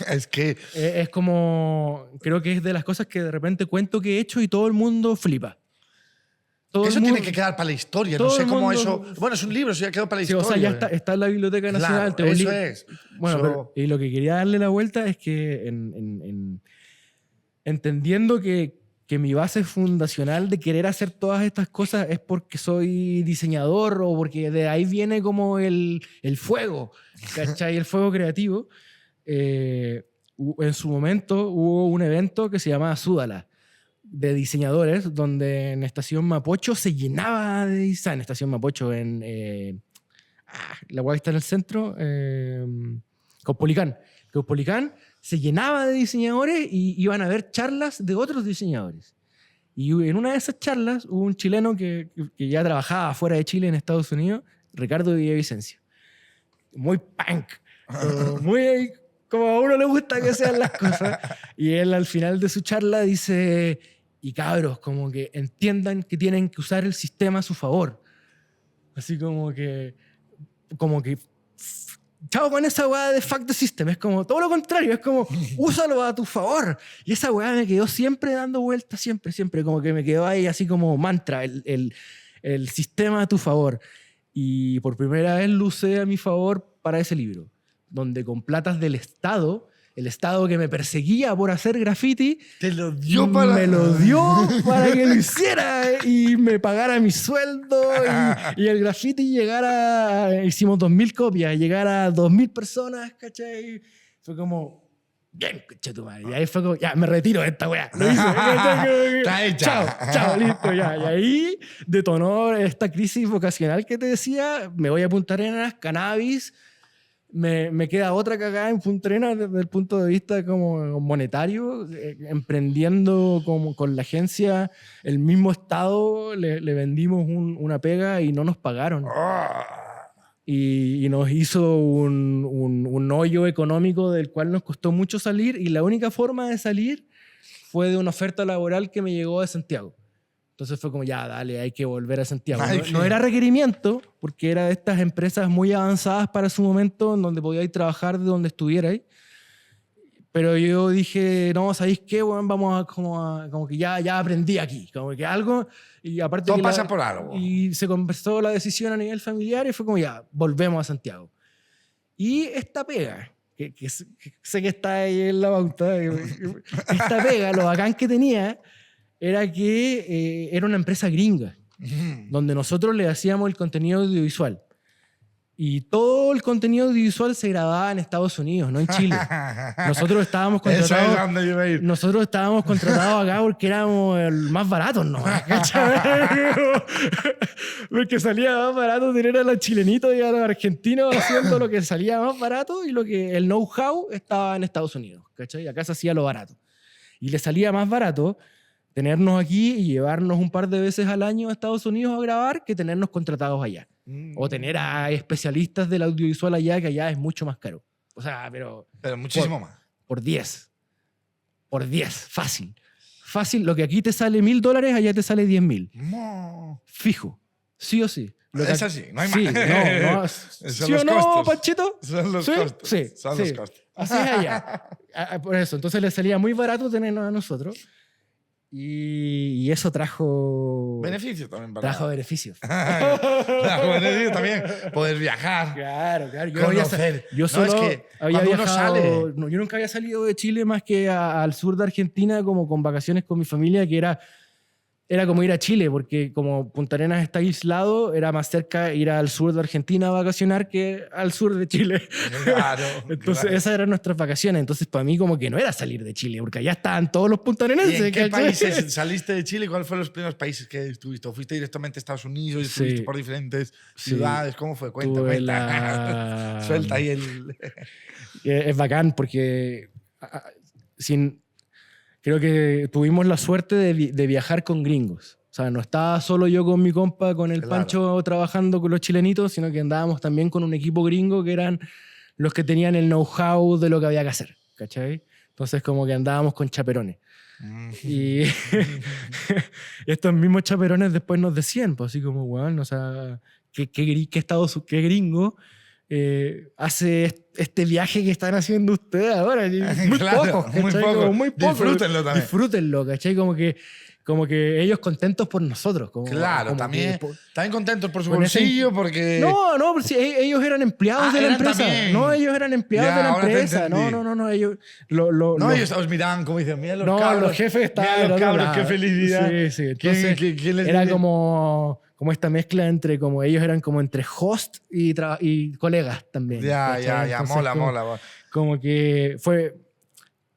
Es que Es como... Creo que es de las cosas que de repente cuento que he hecho y todo el mundo flipa. Todo eso el tiene mundo- que quedar para la historia. No todo sé el cómo mundo- eso. Bueno, es un libro, eso ya quedó para la Sí, o historia. sea, ya está en la Biblioteca Nacional. Claro, eso obli- es. Bueno, Eso- y lo que quería darle la vuelta es que entendiendo que mi base fundacional de querer hacer todas estas cosas es porque soy diseñador o porque de ahí viene como el fuego, ¿cachai? El fuego creativo. En su momento hubo un evento que se llamaba Súdala, de diseñadores, donde en Estación Mapocho se llenaba de diseño. En Estación Mapocho, la cual está en el centro, Caupolicán. Caupolicán se llenaba de diseñadores y iban a ver charlas de otros diseñadores. Y en una de esas charlas hubo un chileno que ya trabajaba fuera de Chile, en Estados Unidos, Ricardo Villavicencio. Muy punk, muy como a uno le gusta que sean las cosas. Y él al final de su charla dice, y cabros, como que entiendan que tienen que usar el sistema a su favor. Así como que chao con esa weá de fuck the system. Es como todo lo contrario, es como úsalo a tu favor. Y esa weá me quedó siempre dando vueltas, siempre, como que me quedó ahí así como mantra, el sistema a tu favor. Y por primera vez lo usé a mi favor para ese libro, donde con platas del Estado, el Estado que me perseguía por hacer graffiti, Te lo dio para... me lo dio para que lo hiciera y me pagara mi sueldo y el graffiti llegara, hicimos 2.000 copias, llegara a 2.000 personas, ¿cachai? Fue como, bien, coche tu madre. Y ahí fue como, ya, me retiro de esta weá. Lo hice. Está hecha. Chao, listo, ya. Y ahí detonó esta crisis vocacional que te decía, me voy a Punta Arenas, cannabis. Me queda otra cagada en Punta Arenas desde el punto de vista como monetario, emprendiendo como con la agencia, el mismo Estado, le vendimos una pega y no nos pagaron. Y nos hizo un hoyo económico del cual nos costó mucho salir, y la única forma de salir fue de una oferta laboral que me llegó de Santiago. Entonces fue como, ya, dale, hay que volver a Santiago. No era requerimiento, porque era de estas empresas muy avanzadas para su momento, en donde podíais trabajar de donde estuvierais. Pero yo dije, no, ¿sabéis qué? Bueno, vamos a como que ya aprendí aquí. Como que algo... Y aparte todo pasa por algo. Y se conversó la decisión a nivel familiar y fue como, ya, volvemos a Santiago. Y esta pega, que sé que está ahí en la pauta, esta pega, lo bacán que tenía... era que era una empresa gringa, donde nosotros le hacíamos el contenido audiovisual. Y todo el contenido audiovisual se grababa en Estados Unidos, no en Chile. Nosotros estábamos contratados, eso es donde yo iba a ir. nosotros estábamos contratados acá porque éramos el más baratos, ¿no? Porque salía más barato tener a los chilenitos y a los argentinos haciendo lo que salía más barato, y lo que el know-how estaba en Estados Unidos, ¿cachai? Acá se hacía lo barato. Y le salía más barato tenernos aquí y llevarnos un par de veces al año a Estados Unidos a grabar que tenernos contratados allá. O tener a especialistas del audiovisual allá, que allá es mucho más caro. O sea, pero muchísimo más. Por 10. Por 10, fácil. Fácil, lo que aquí te sale $1.000, allá te sale 10.000. No. Fijo. Sí o sí. Es así, no hay sí, más. No. Son ¿Sí los o no, costos. Panchito? Son los ¿Sí? costos. Sí, Son sí. los costos. Así es allá. Por eso, entonces le salía muy barato tenernos a nosotros. Y eso trajo... Beneficios también. Trajo beneficios. Trajo beneficios también. Poder viajar. Claro. Conocer. Yo solo no, es que había cuando uno viajado... sale... No, yo nunca había salido de Chile más que al sur de Argentina, como con vacaciones con mi familia, que era como ir a Chile, porque como Punta Arenas está aislado, era más cerca ir al sur de Argentina a vacacionar que al sur de Chile. Claro. Entonces claro. esas eran nuestras vacaciones. Entonces para mí como que no era salir de Chile, porque allá estaban todos los puntarenenses. ¿Y en qué países saliste de Chile? ¿Cuáles fueron los primeros países que estuviste? ¿O fuiste directamente a Estados Unidos? ¿Estuviste por diferentes ciudades? ¿Cómo fue? Cuenta. Suelta ahí el... Es bacán porque creo que tuvimos la suerte de viajar con gringos. O sea, no estaba solo yo con mi compa, con el Pancho, trabajando con los chilenitos, sino que andábamos también con un equipo gringo que eran los que tenían el know-how de lo que había que hacer, ¿cachai? Entonces como que andábamos con chaperones. Y estos mismos chaperones después nos decían, pues así como, bueno, o sea, ¿qué gringo hace este viaje que están haciendo ustedes ahora? Muy claro, poco, muy poco. Disfrútenlo también. Disfrútenlo, ¿cachai? Como que ellos contentos por nosotros. Claro, también contentos por su con bolsillo, porque... No, pues sí, ellos eran empleados de la empresa. También. No, ellos eran empleados de la ahora te empresa. entendí. No, ellos... ellos os miraban como dicen, mira los cabros. los jefes estaban... Mira los cabros, qué felicidad. Sí. Entonces, ¿Quién les era dice? como esta mezcla entre como ellos eran como entre host y colegas también. Ya, Entonces, mola. Como que fue...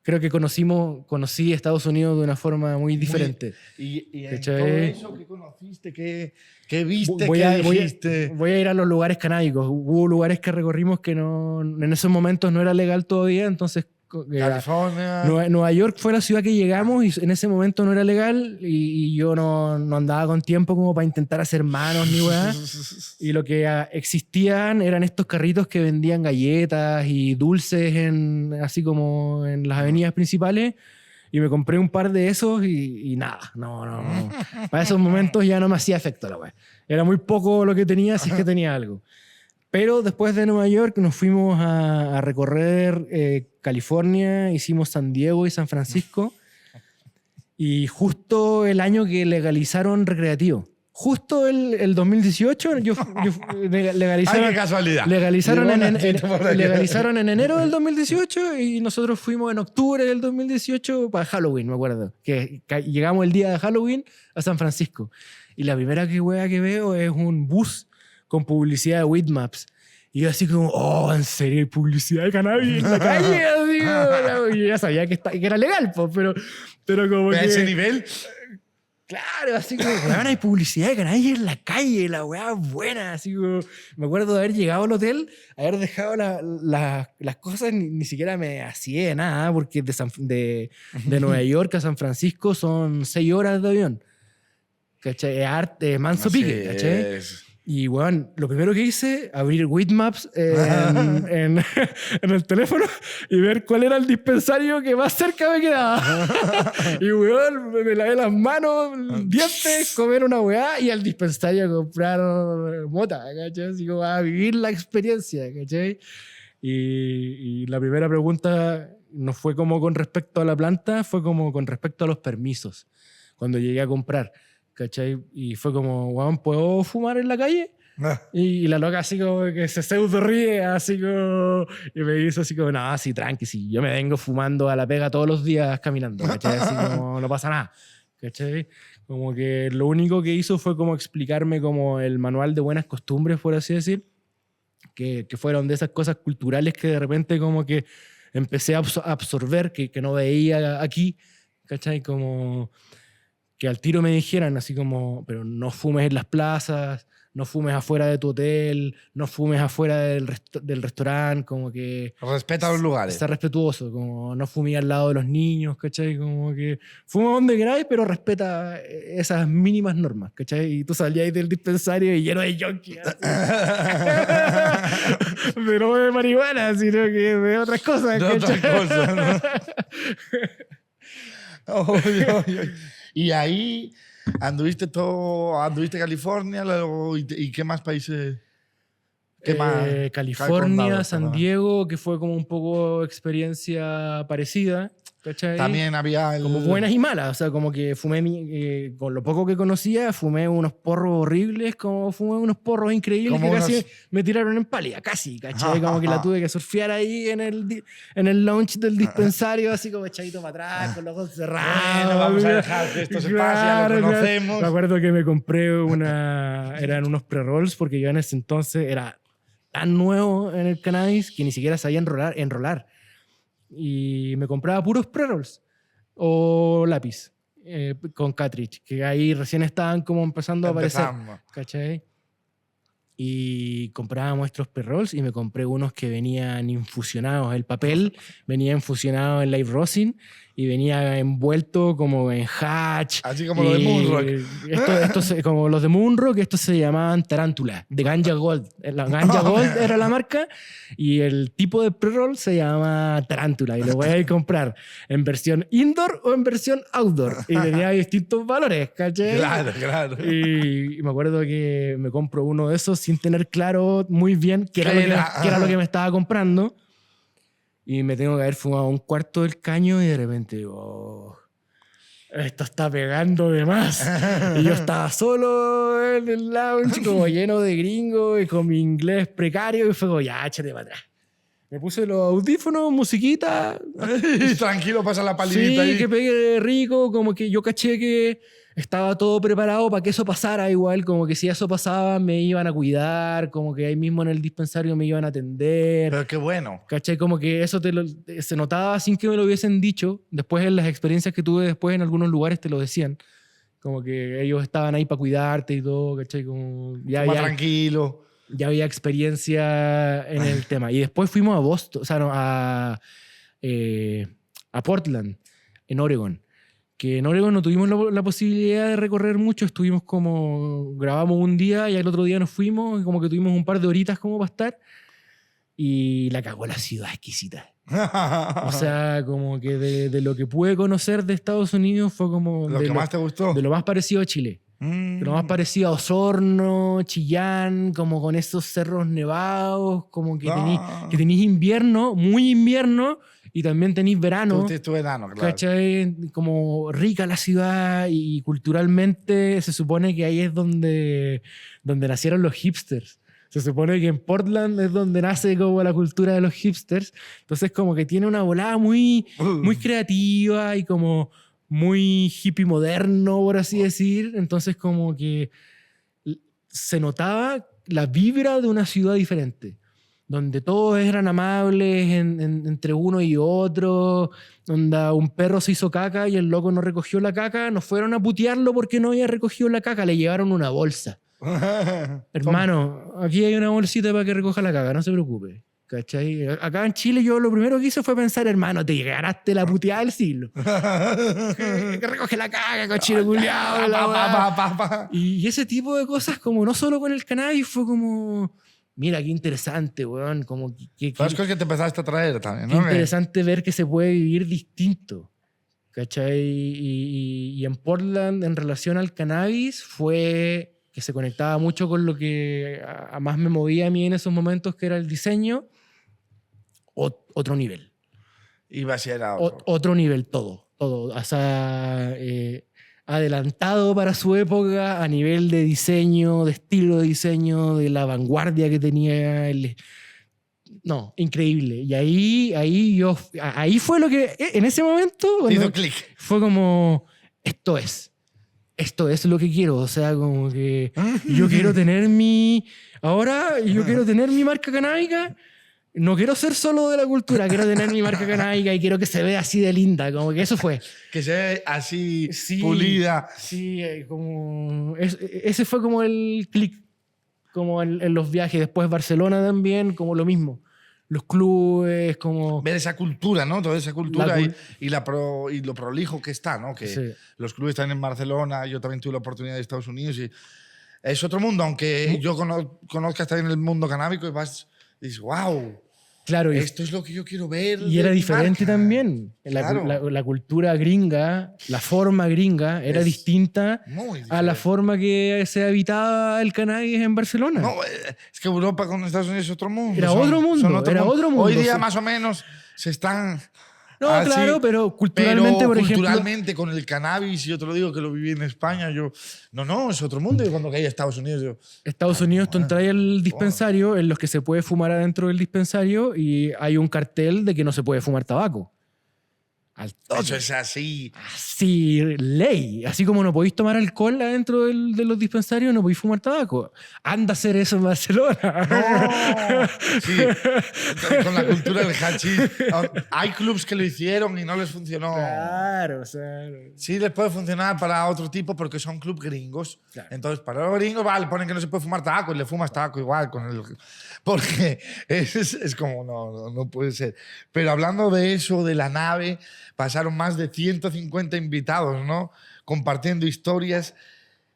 Creo que conocí Estados Unidos de una forma muy diferente. Y en ¿cachai? todo eso que conociste, ¿qué viste, voy qué dijiste? voy a ir a los lugares canábicos. Hubo lugares que recorrimos que en esos momentos no era legal todavía, entonces California. Nueva York fue la ciudad que llegamos y en ese momento no era legal y yo no andaba con tiempo como para intentar hacer manos ni weá. Y lo que existían eran estos carritos que vendían galletas y dulces así como en las avenidas principales. Y me compré un par de esos y nada, no. Para esos momentos ya no me hacía efecto la weá. Era muy poco lo que tenía, si es que tenía algo. Pero después de Nueva York nos fuimos a recorrer California, hicimos San Diego y San Francisco. Y justo el año que legalizaron recreativo. Justo el 2018 legalizaron. ¡Ay, qué casualidad! Legalizaron en enero del 2018 y nosotros fuimos en octubre del 2018 para Halloween, me acuerdo. Que llegamos el día de Halloween a San Francisco. Y la primera wea que veo es un bus con publicidad de Weedmaps. Y yo así como, oh, ¿en serio hay publicidad de cannabis en la calle? Así como, y ya sabía que era legal, pues, pero como que... ¿A ese nivel? Claro, así como, weón, hay publicidad de cannabis en la calle, la weá buena, así como... Me acuerdo de haber llegado al hotel, haber dejado las cosas, ni siquiera me hacía nada, porque de Nueva York a San Francisco son 6 horas de avión. ¿Cachai? Es manso pique, ¿cachai? Y, bueno, lo primero que hice, abrir Weedmaps en el teléfono y ver cuál era el dispensario que más cerca me quedaba. Y, weón, me lavé las manos, dientes, comer una weá y al dispensario a comprar mota, ¿cachai? Así como a vivir la experiencia, ¿cachai? Y la primera pregunta no fue como con respecto a la planta, fue como con respecto a los permisos. Cuando llegué a comprar, ¿cachai? Y fue como, weón, ¿puedo fumar en la calle? Y la loca así como que se pseudo ríe, así como... Y me dice así como, no, sí, tranqui, sí. Yo me vengo fumando a la pega todos los días caminando, ¿cachai? Así como, no pasa nada, ¿cachai? Como que lo único que hizo fue como explicarme como el manual de buenas costumbres, por así decir, que fueron de esas cosas culturales que de repente como que empecé a absorber, que no veía aquí, ¿cachai? Como... que al tiro me dijeran así como, pero no fumes en las plazas, no fumes afuera de tu hotel, no fumes afuera del restaurante, como que... Respeta los lugares. Está respetuoso, como no fumes al lado de los niños, ¿cachai? Como que fuma donde queráis, pero respeta esas mínimas normas, ¿cachai? Y tú salías del dispensario y lleno de junkies. Pero no de marihuana, sino que de otras cosas, De ¿cachai? otras cosas, ¿no? Y ahí anduviste California y qué más países. ¿Qué más? California, San Diego, que fue como un poco experiencia parecida, ¿cachai? También había como buenas y malas, o sea, como que fumé, con lo poco que conocía, fumé unos porros horribles, como fumé unos porros increíbles como que casi me tiraron en pálida, casi, ¿cachai? Como que la tuve que surfear ahí en el lounge del dispensario, así como echadito para atrás, con los ojos cerrados. Bueno, vamos a dejar que esto se pase, ya lo conocemos. Me acuerdo que me compré eran unos pre-rolls, porque yo en ese entonces era tan nuevo en el cannabis que ni siquiera sabía enrolar. Y me compraba puros pre-rolls o lápiz con cartridge, que ahí recién estaban como empezando a aparecer, ¿cachai? Y comprábamos nuestros pre-rolls y me compré unos que venían infusionados. El papel venía infusionado en live rosin y venía envuelto como en hatch. Así como los de Moonrock. Como los de Moonrock, estos se llamaban Tarántula, de Ganja Gold. La Ganja Gold era la marca y el tipo de pre-roll se llama Tarántula. Y lo voy a ir a comprar en versión indoor o en versión outdoor. Y tenía distintos valores, ¿cachai? Claro. Y me acuerdo que me compro uno de esos sin tener claro muy bien qué era lo que me estaba comprando. Y me tengo que haber fumado un cuarto del caño y de repente digo, oh, esto está pegando de más. Y yo estaba solo en el lounge como lleno de gringos y con mi inglés precario y fue como, ya, échate para atrás. Me puse los audífonos, musiquita. Tranquilo, pasa la palita. Sí, ahí. que pegue rico, como que yo caché que estaba todo preparado para que eso pasara igual, como que si eso pasaba me iban a cuidar, como que ahí mismo en el dispensario me iban a atender. Pero qué bueno. ¿Cachai? Como que eso se notaba sin que me lo hubiesen dicho. Después en las experiencias que tuve después en algunos lugares te lo decían. Como que ellos estaban ahí para cuidarte y todo, ¿cachai? Como más tranquilo. Ya había experiencia en el tema. Y después fuimos a Boston, o sea, no, a Portland, en Oregon. Que en Oregon no tuvimos la posibilidad de recorrer mucho, estuvimos grabamos un día y al otro día nos fuimos, y como que tuvimos un par de horitas como para estar, y la cagó la ciudad exquisita. O sea, como que de lo que pude conocer de Estados Unidos fue como... ¿Lo que más te gustó? De lo más parecido a Chile. De lo más parecido a Osorno, Chillán, como con esos cerros nevados, como que tenéis invierno, muy invierno, y también tenéis verano. Tu verano, claro. ¿Cachai? Como rica la ciudad, y culturalmente se supone que ahí es donde nacieron los hipsters. Se supone que en Portland es donde nace como la cultura de los hipsters. Entonces como que tiene una volada muy creativa y como muy hippie moderno, por así decir. Entonces como que se notaba la vibra de una ciudad diferente, donde todos eran amables entre uno y otro, donde un perro se hizo caca y el loco no recogió la caca, no fueron a putearlo porque no había recogido la caca, le llevaron una bolsa. Hermano, aquí hay una bolsita para que recoja la caca, no se preocupe. ¿Cachai? Acá en Chile yo lo primero que hice fue pensar, hermano, te ganaste la puteada del siglo. que recoge la caca, cochino culiao. Y ese tipo de cosas, como no solo con el cannabis, fue como... Mira, qué interesante, weón. Como ¿Sabes cosas que te empezaste a traer también, qué no? interesante ver que se puede vivir distinto. ¿Cachai? Y en Portland, en relación al cannabis, fue que se conectaba mucho con lo que más me movía a mí en esos momentos, que era el diseño. Otro nivel. Iba a ser otro nivel, todo. O sea, adelantado para su época a nivel de diseño, de estilo de diseño, de la vanguardia que tenía no, increíble. Y ahí fue lo que en ese momento hizo clic. Fue como esto es lo que quiero. O sea, como que yo quiero tener yo quiero tener mi marca canábica. No quiero ser solo de la cultura, quiero tener mi marca canábica y quiero que se vea así de linda, como que eso fue. Que se ve así, pulida. Sí, como... ese fue como el clic, como en los viajes. Después Barcelona también, como lo mismo. Los clubes, como... Ver esa cultura, ¿no? Toda esa cultura y lo prolijo que está, ¿no? Que sí. Los clubes están en Barcelona, yo también tuve la oportunidad de Estados Unidos y es otro mundo, aunque yo conozca también el mundo canábico y dices, wow. Claro, esto es lo que yo quiero ver. Y era diferente marca. También. Claro. La cultura gringa, la forma gringa, era distinta a la forma que se habitaba el cannabis en Barcelona. No, es que Europa con Estados Unidos es otro mundo. Era otro mundo. Hoy día más o menos se están... No, claro, pero culturalmente, por ejemplo... culturalmente, con el cannabis, yo te lo digo que lo viví en España, no, es otro mundo. Y cuando caí a Estados Unidos, Estados Unidos tú entras al dispensario en los que se puede fumar adentro del dispensario y hay un cartel de que no se puede fumar tabaco. Eso es así. Así, ley. Así como no podéis tomar alcohol adentro de los dispensarios, no podéis fumar tabaco. Anda a hacer eso en Barcelona. No. Sí, con la cultura del hachís. Hay clubs que lo hicieron y no les funcionó. Claro, o sea... Sí les puede funcionar para otro tipo porque son clubs gringos. Claro. Entonces, para los gringos, vale, ponen que no se puede fumar tabaco y le fumas tabaco igual. Porque es como, no puede ser. Pero hablando de eso, de la nave... Pasaron más de 150 invitados, ¿no? Compartiendo historias.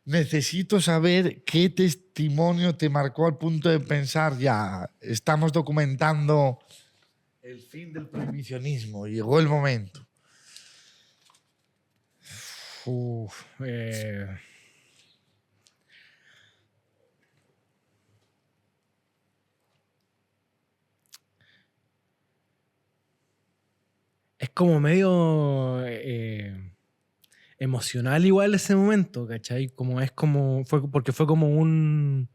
Necesito saber qué testimonio te marcó al punto de pensar, ya, estamos documentando el fin del prohibicionismo. Llegó el momento. Es como medio emocional igual ese momento, ¿cachai? Porque fue como un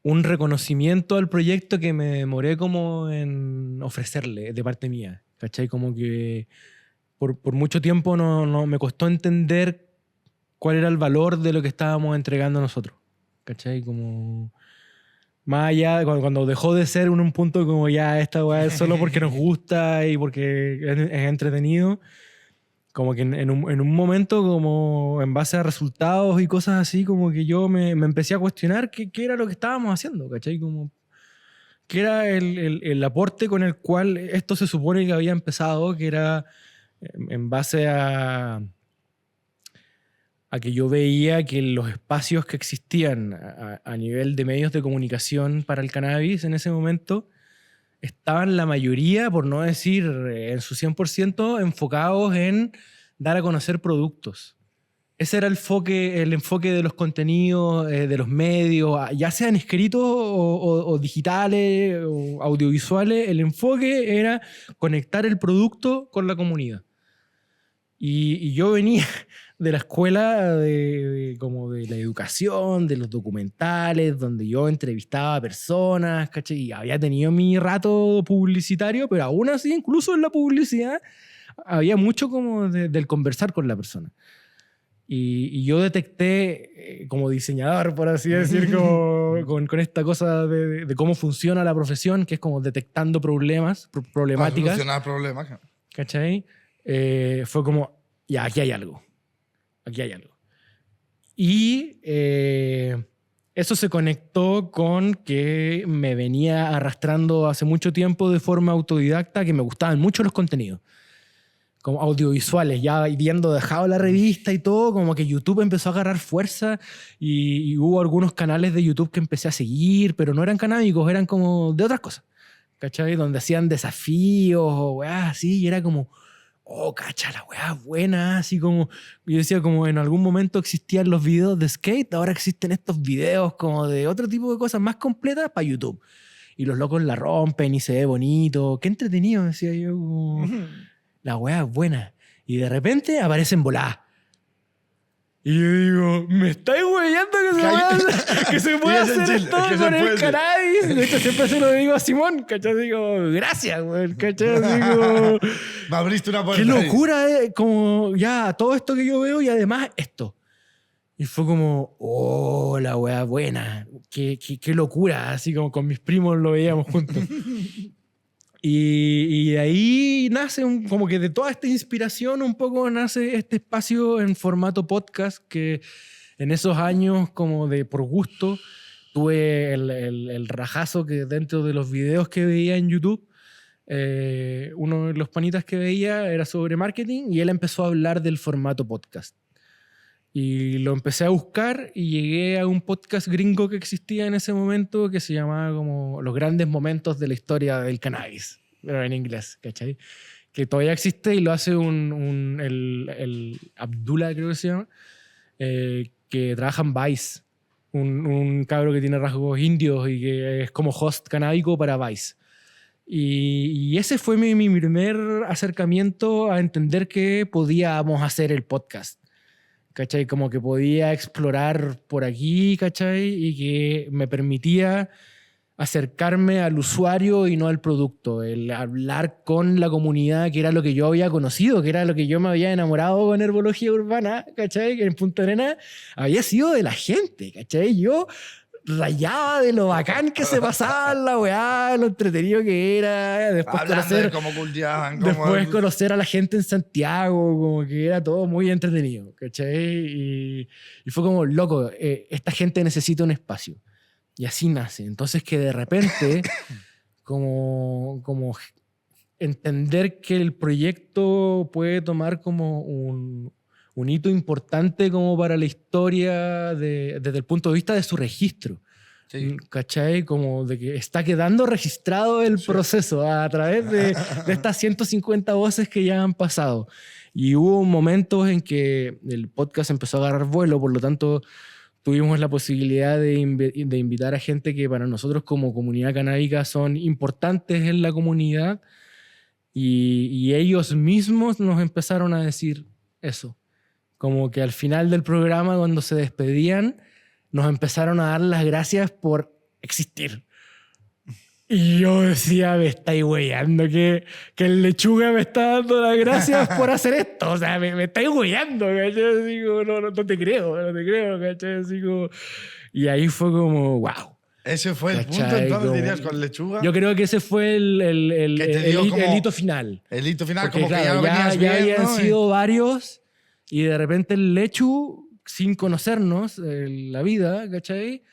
reconocimiento al proyecto que me demoré como en ofrecerle de parte mía, ¿cachai? Como que por mucho tiempo no me costó entender cuál era el valor de lo que estábamos entregando nosotros, ¿cachai? Como... Más allá, cuando dejó de ser un punto como ya esta weá es solo porque nos gusta y porque es entretenido, como que en un momento como en base a resultados y cosas así, como que yo me empecé a cuestionar qué era lo que estábamos haciendo, ¿cachai? Como, que era el aporte con el cual esto se supone que había empezado, que era en base a que yo veía que los espacios que existían a nivel de medios de comunicación para el cannabis en ese momento estaban la mayoría, por no decir en su 100%, enfocados en dar a conocer productos. Ese era el enfoque de los contenidos, de los medios, ya sean escritos o digitales o audiovisuales. El enfoque era conectar el producto con la comunidad. Y yo venía de la escuela como de la educación, de los documentales, donde yo entrevistaba a personas, ¿cachai? Y había tenido mi rato publicitario, pero aún así, incluso en la publicidad, había mucho como del conversar con la persona. Y yo detecté, como diseñador, por así decir, como, con esta cosa de cómo funciona la profesión, que es como detectando problemáticas. Solucionar problemas. ¿Cachai? Fue como, ya, aquí hay algo. Aquí hay algo. Y eso se conectó con que me venía arrastrando hace mucho tiempo de forma autodidacta, que me gustaban mucho los contenidos. Como audiovisuales, ya habiendo dejado la revista y todo, como que YouTube empezó a agarrar fuerza y hubo algunos canales de YouTube que empecé a seguir, pero no eran canábicos, eran como de otras cosas, ¿cachai? Donde hacían desafíos o weá así, y era como, oh, cacha, la weá buena, así como, yo decía como en algún momento existían los videos de skate, ahora existen estos videos como de otro tipo de cosas más completas para YouTube. Y los locos la rompen y se ve bonito, qué entretenido, decía yo, como... La weá es buena. Y de repente aparecen voladas. Y yo digo, ¿me estáis weyando que se puede hacer esto con el cannabis? De hecho, siempre se lo digo a Simón, ¿cachai? Digo, gracias, güey, ¿cachai? Digo, me abriste una puerta. Qué locura, como ya todo esto que yo veo y además esto. Y fue como, oh, la weá buena. Qué locura. Así como con mis primos lo veíamos juntos. Y de ahí nace, como que de toda esta inspiración un poco nace este espacio en formato podcast que en esos años como de por gusto tuve el rajazo que dentro de los videos que veía en YouTube, uno de los panitas que veía era sobre marketing y él empezó a hablar del formato podcast. Y lo empecé a buscar y llegué a un podcast gringo que existía en ese momento que se llamaba como Los Grandes Momentos de la Historia del Cannabis, pero en inglés, ¿cachai? Que todavía existe y lo hace el Abdullah, creo que se llama, que trabaja en Vice, un cabro que tiene rasgos indios y que es como host canábico para Vice. Y ese fue mi primer acercamiento a entender que podíamos hacer el podcast. ¿Cachai? Como que podía explorar por aquí, ¿cachai? Y que me permitía acercarme al usuario y no al producto, el hablar con la comunidad, que era lo que yo había conocido, que era lo que yo me había enamorado con herbología urbana, ¿cachai? Que en Punta Arenas había sido de la gente, ¿cachai? Yo rayaba de lo bacán que se pasaba la weá, lo entretenido que era. Después conocer, cómo cultivaban, después conocer a la gente en Santiago, como que era todo muy entretenido, ¿cachai? Y fue como, loco, esta gente necesita un espacio. Y así nace. Entonces que de repente, como entender que el proyecto puede tomar como un hito importante como para la historia desde el punto de vista de su registro. Sí. ¿Cachai? Como de que está quedando registrado el proceso a través de estas 150 voces que ya han pasado. Y hubo momentos en que el podcast empezó a agarrar vuelo, por lo tanto tuvimos la posibilidad de invitar a gente que para nosotros como comunidad canábica son importantes en la comunidad y ellos mismos nos empezaron a decir eso. Como que al final del programa, cuando se despedían, nos empezaron a dar las gracias por existir. Y yo decía, me estáis weyando, que el Lechuga me está dando las gracias por hacer esto. O sea, me estáis weyando, ¿cachai? Digo, no te creo, ¿cachai? Digo, y ahí fue como, wow. Ese fue el punto, entonces, como, dirías, con Lechuga. Yo creo que ese fue el hito final. El hito final, porque, como claro, que ya lo venías ya viendo, habían sido varios, y de repente el Lechu, sin conocernos la vida, ¿cachai?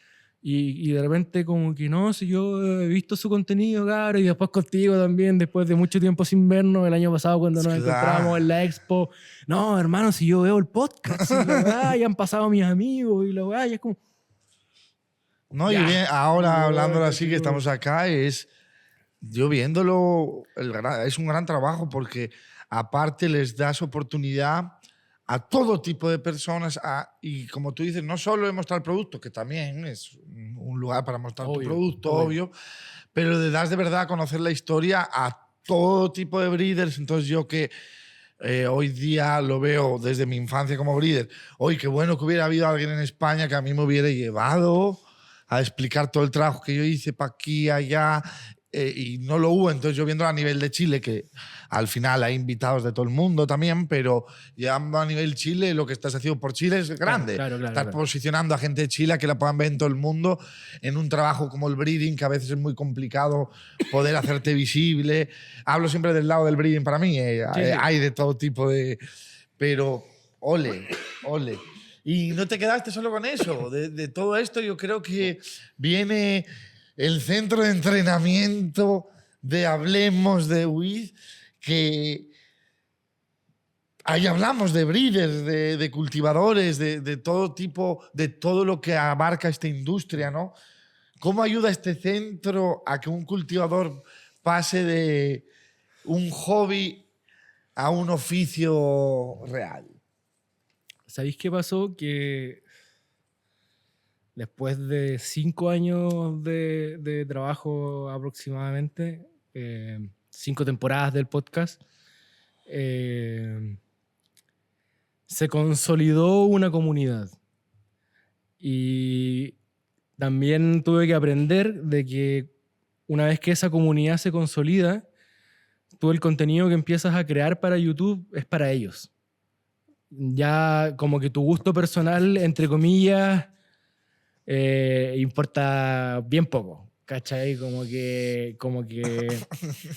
Y de repente como que no, si yo he visto su contenido, cabrón, y después contigo también, después de mucho tiempo sin vernos, el año pasado cuando nos encontramos en la expo. No, hermano, si yo veo el podcast, y la verdad, ya han pasado mis amigos, y la verdad, ya es como... No, Ya. y bien, ahora No, hablándolo así que tío. estamos acá, yo viéndolo, es un gran trabajo porque aparte les das oportunidad a todo tipo de personas y como tú dices, no solo de mostrar producto, que también es un lugar para mostrar tu Obvio, producto, obvio. obvio, pero le das de verdad a conocer la historia a todo tipo de breeders. Entonces yo que hoy día lo veo desde mi infancia como breeder, hoy qué bueno que hubiera habido alguien en España que a mí me hubiera llevado a explicar todo el trabajo que yo hice para aquí, allá, y no lo hubo. Entonces yo viendo a nivel de Chile, que al final hay invitados de todo el mundo también, pero llevando a nivel Chile, lo que estás haciendo por Chile es grande. Claro, Estar posicionando a gente de Chile a que la puedan ver en todo el mundo en un trabajo como el breeding, que a veces es muy complicado poder hacerte visible. Hablo siempre del lado del breeding para mí, hay de todo tipo de... Pero ole, ole. Y no te quedaste solo con eso. De todo esto yo creo que viene el centro de entrenamiento de Hablemos de WID, que ahí hablamos de breeders, de cultivadores, de todo tipo, de todo lo que abarca esta industria, ¿no? ¿Cómo ayuda este centro a que un cultivador pase de un hobby a un oficio real? ¿Sabéis qué pasó? Que después de 5 años de trabajo aproximadamente, 5 temporadas del podcast, se consolidó una comunidad. Y también tuve que aprender de que una vez que esa comunidad se consolida, tú el contenido que empiezas a crear para YouTube es para ellos. Ya como que tu gusto personal, entre comillas, importa bien poco, ¿cachai? Como que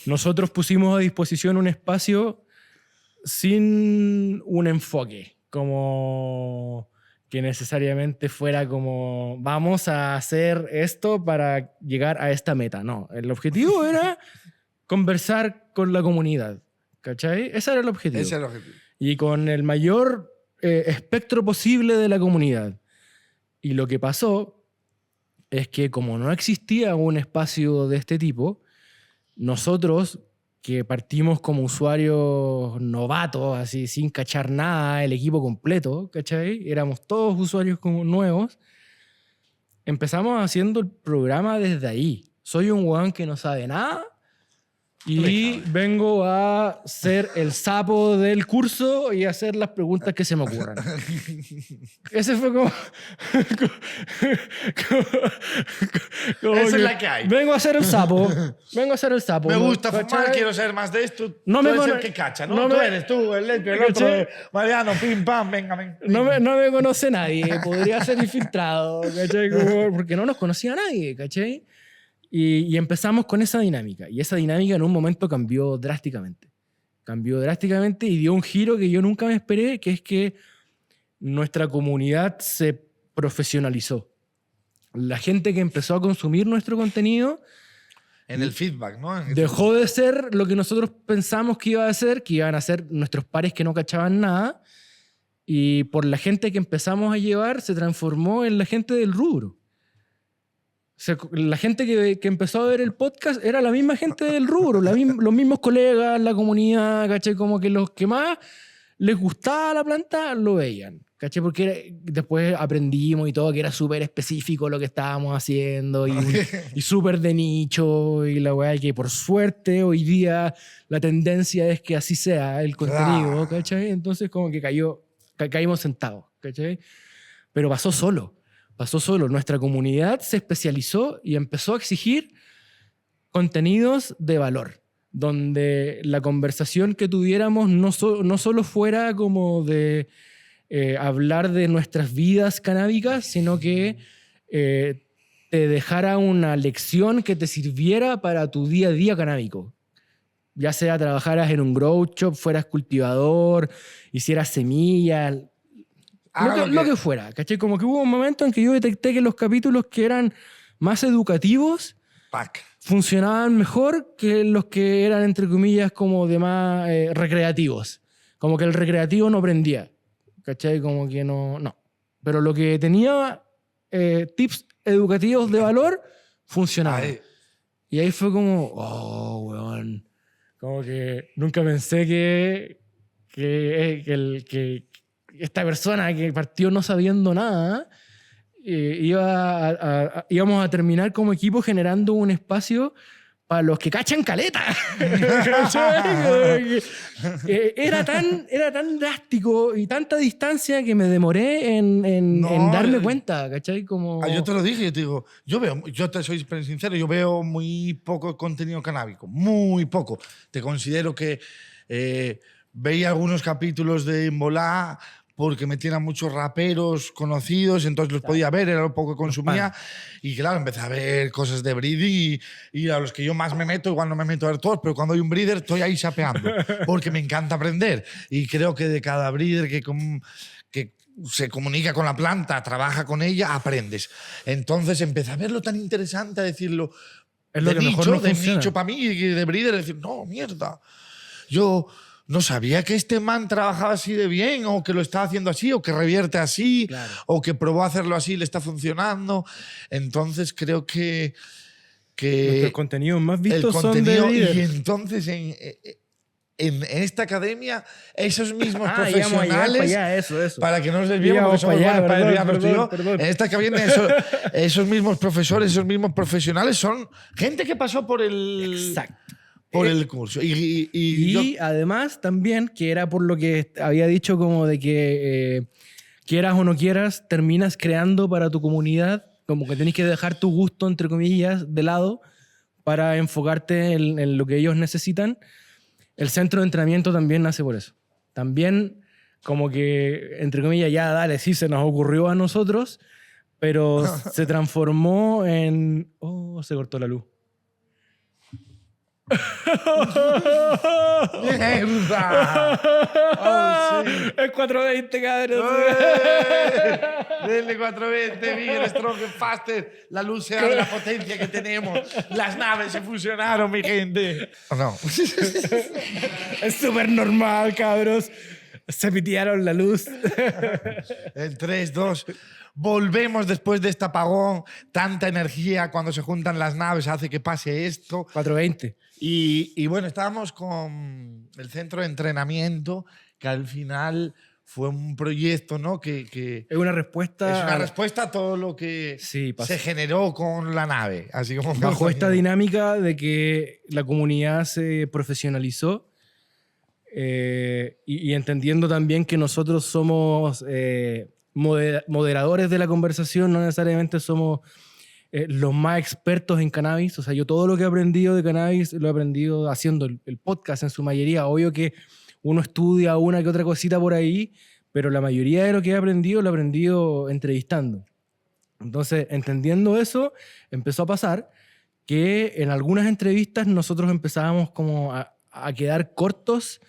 nosotros pusimos a disposición un espacio sin un enfoque, como que necesariamente fuera como vamos a hacer esto para llegar a esta meta. No, el objetivo era conversar con la comunidad, ¿cachai? Ese era el objetivo. Ese es el objetivo. Y con el mayor espectro posible de la comunidad. Y lo que pasó es que como no existía un espacio de este tipo, nosotros que partimos como usuarios novatos, así sin cachar nada, el equipo completo, ¿cachai? Éramos todos usuarios como nuevos. Empezamos haciendo el programa desde ahí. Soy un weón que no sabe nada y vengo a ser el sapo del curso y a hacer las preguntas que se me ocurran. Ese fue como... Esa es la que hay. Vengo a ser el sapo. Vengo a ser el sapo. Me gusta ¿cachai? fumar, quiero saber más de esto. No tú me eres el cono- que cacha, ¿no? no Tú me- eres tú, el otro, ¿Cachai? Mariano, pim, pam, venga, ven. No me conoce nadie, podría ser infiltrado, ¿cachai? Porque no nos conocía nadie, ¿cachai? Y empezamos con esa dinámica. Y esa dinámica en un momento cambió drásticamente. Cambió drásticamente y dio un giro que yo nunca me esperé, que es que nuestra comunidad se profesionalizó. La gente que empezó a consumir nuestro contenido En el feedback, ¿no? dejó de ser lo que nosotros pensamos que iba a ser, que iban a ser nuestros pares que no cachaban nada, y por la gente que empezamos a llevar se transformó en la gente del rubro. O sea, la gente que empezó a ver el podcast era la misma gente del rubro, los mismos colegas, la comunidad, ¿cachai? Como que los que más les gustaba la planta lo veían, ¿cachai? Porque después aprendimos y todo que era súper específico lo que estábamos haciendo y súper de nicho y la weá, que por suerte hoy día la tendencia es que así sea el contenido, ¿cachai? Entonces como que caímos sentados, ¿cachai? Pero pasó solo. Nuestra comunidad se especializó y empezó a exigir contenidos de valor, donde la conversación que tuviéramos no solo fuera como de hablar de nuestras vidas canábicas, sino que te dejara una lección que te sirviera para tu día a día canábico. Ya sea trabajaras en un grow shop, fueras cultivador, hicieras semillas, Lo que fuera, ¿cachai? Como que hubo un momento en que yo detecté que los capítulos que eran más educativos funcionaban mejor que los que eran, entre comillas, como de más recreativos. Como que el recreativo no prendía, ¿cachai? Como que no. Pero lo que tenía tips educativos de valor funcionaba. Y ahí fue como, oh, weón. Como que nunca pensé que esta persona que partió no sabiendo nada, íbamos a terminar como equipo generando un espacio para los que cachan caleta. Era tan drástico y tanta distancia que me demoré en darme cuenta, ¿cachai? Como... Yo te lo dije, yo te digo, yo te soy sincero, yo veo muy poco contenido canábico, muy poco. Te considero que veía algunos capítulos de Embolá porque metían a muchos raperos conocidos, entonces los podía ver, era lo poco que consumía. Y claro, empecé a ver cosas de breeding y a los que yo más me meto, igual no me meto a ver todos, pero cuando hay un breeder estoy ahí sapeando, porque me encanta aprender. Y creo que de cada breeder que se comunica con la planta, trabaja con ella, aprendes. Entonces empecé a verlo tan interesante, a decirlo, es lo de que nicho, mejor no de funciona. nicho para mí, y de breeder, decir, no, mierda. Yo no sabía que este man trabajaba así de bien, o que lo está haciendo así, o que revierte así, Claro. o que probó a hacerlo así y le está funcionando. Entonces creo que Nuestros contenidos más vistos el son contenido, de y líder. entonces en esta academia, esos mismos Íbamos a llegar profesionales, para allá, eso. para que no nos desviemos, porque Íbamos somos para allá, buenos para perdón, desviarnos tú y yo. perdón. En esta academia, esos mismos profesores, esos mismos profesionales son gente que pasó por Exacto. el curso. Y Y además también, que era por lo que había dicho, como de que quieras o no quieras, terminas creando para tu comunidad, como que tenés que dejar tu gusto, entre comillas, de lado para enfocarte en lo que ellos necesitan. El centro de entrenamiento también nace por eso. También como que, entre comillas, ya dale, sí, se nos ocurrió a nosotros, pero se transformó en... Oh, se cortó la luz. ¡Mierda! ¡Oh, sí! Es 420, cabrón. Denle 420, Miguel Strong Faster. La luz se abre, la potencia que tenemos. Las naves se fusionaron, mi gente. ¿O no? Es súper normal, cabros. Se pitearon la luz. En 3, 2. Volvemos después de este apagón. Tanta energía cuando se juntan las naves hace que pase esto. 420. Y bueno, estábamos con el centro de entrenamiento, que al final fue un proyecto, ¿no? Que Es una respuesta. es una respuesta a todo lo que Sí, se generó con la nave. Así como bajo esta dinámica de que la comunidad se profesionalizó y entendiendo también que nosotros somos moderadores de la conversación, no necesariamente somos los más expertos en cannabis. O sea, yo todo lo que he aprendido de cannabis lo he aprendido haciendo el podcast en su mayoría. Obvio que uno estudia una que otra cosita por ahí, pero la mayoría de lo que he aprendido lo he aprendido entrevistando. Entonces, entendiendo eso, empezó a pasar que en algunas entrevistas nosotros empezábamos como a quedar cortos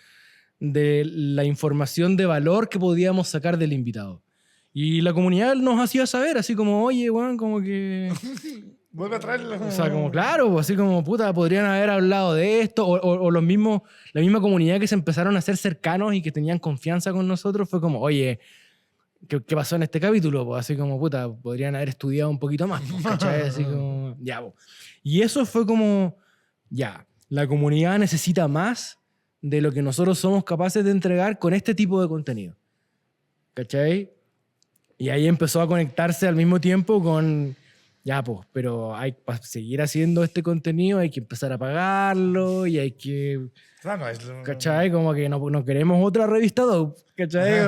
de la información de valor que podíamos sacar del invitado. Y la comunidad nos hacía saber, así como, oye, weón, como que... Vuelve a traerlo. O sea, como claro, así como, puta, podrían haber hablado de esto, o los mismos, la misma comunidad que se empezaron a hacer cercanos y que tenían confianza con nosotros, fue como, oye, ¿qué pasó en este capítulo? Pues así como, puta, podrían haber estudiado un poquito más, pues, ¿cachai? Así como, ya, pues. Y eso fue como, ya, la comunidad necesita más de lo que nosotros somos capaces de entregar con este tipo de contenido, ¿cachai? Y ahí empezó a conectarse al mismo tiempo con, ya, pues, pero para seguir haciendo este contenido hay que empezar a pagarlo y hay que... Claro, ¿Cachai? Como que no queremos otra revista Dope. ¿Cachai?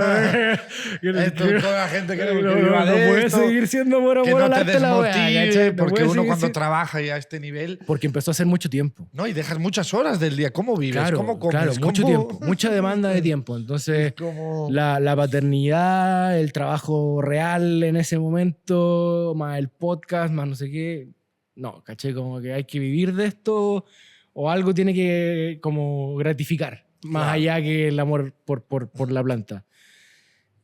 Esto con la gente que no viva de puede esto, seguir siendo por que amor no al te arte la wea, desmotive, ¿cachai? No porque puede uno seguir cuando siendo- trabaja ya a este nivel, Porque empezó a hacer mucho tiempo. no, y dejas muchas horas del día. ¿Cómo vives? Claro, ¿Cómo comes? claro, mucho ¿Cómo- tiempo. Mucha demanda de tiempo. Entonces, ¿Cómo- la paternidad, el trabajo real en ese momento, más el podcast, más no sé qué. No, caché, como que hay que vivir de esto o algo tiene que como gratificar, más Claro. allá que el amor por la planta.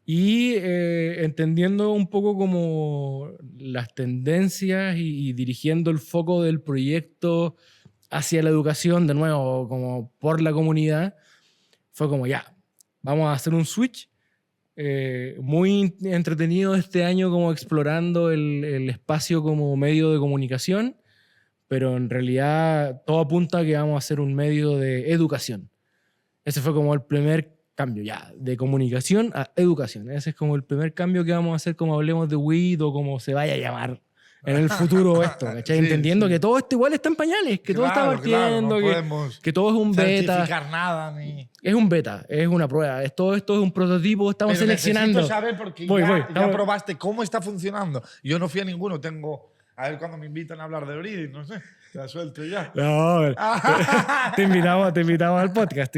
y entendiendo un poco como las tendencias y dirigiendo el foco del proyecto hacia la educación, de nuevo, como por la comunidad, fue como ya, vamos a hacer un switch. Muy entretenido este año como explorando el espacio como medio de comunicación, pero en realidad todo apunta a que vamos a hacer un medio de educación. Ese fue como el primer cambio, ya, de comunicación a educación. Ese es como el primer cambio que vamos a hacer, como hablemos de WID o como se vaya a llamar en el futuro esto, ¿cachai? Sí, entendiendo sí. que todo esto igual está en pañales, que todo está partiendo, no podemos que todo es un beta. certificar nada ni... Es un beta, es una prueba. Todo esto es un prototipo, estamos Pero seleccionando. necesito saber porque ya probaste cómo está funcionando. Yo no fui a ninguno, tengo... A ver cuando me invitan a hablar de Breeding, no sé, te la suelto ya. No, te invitamos al podcast,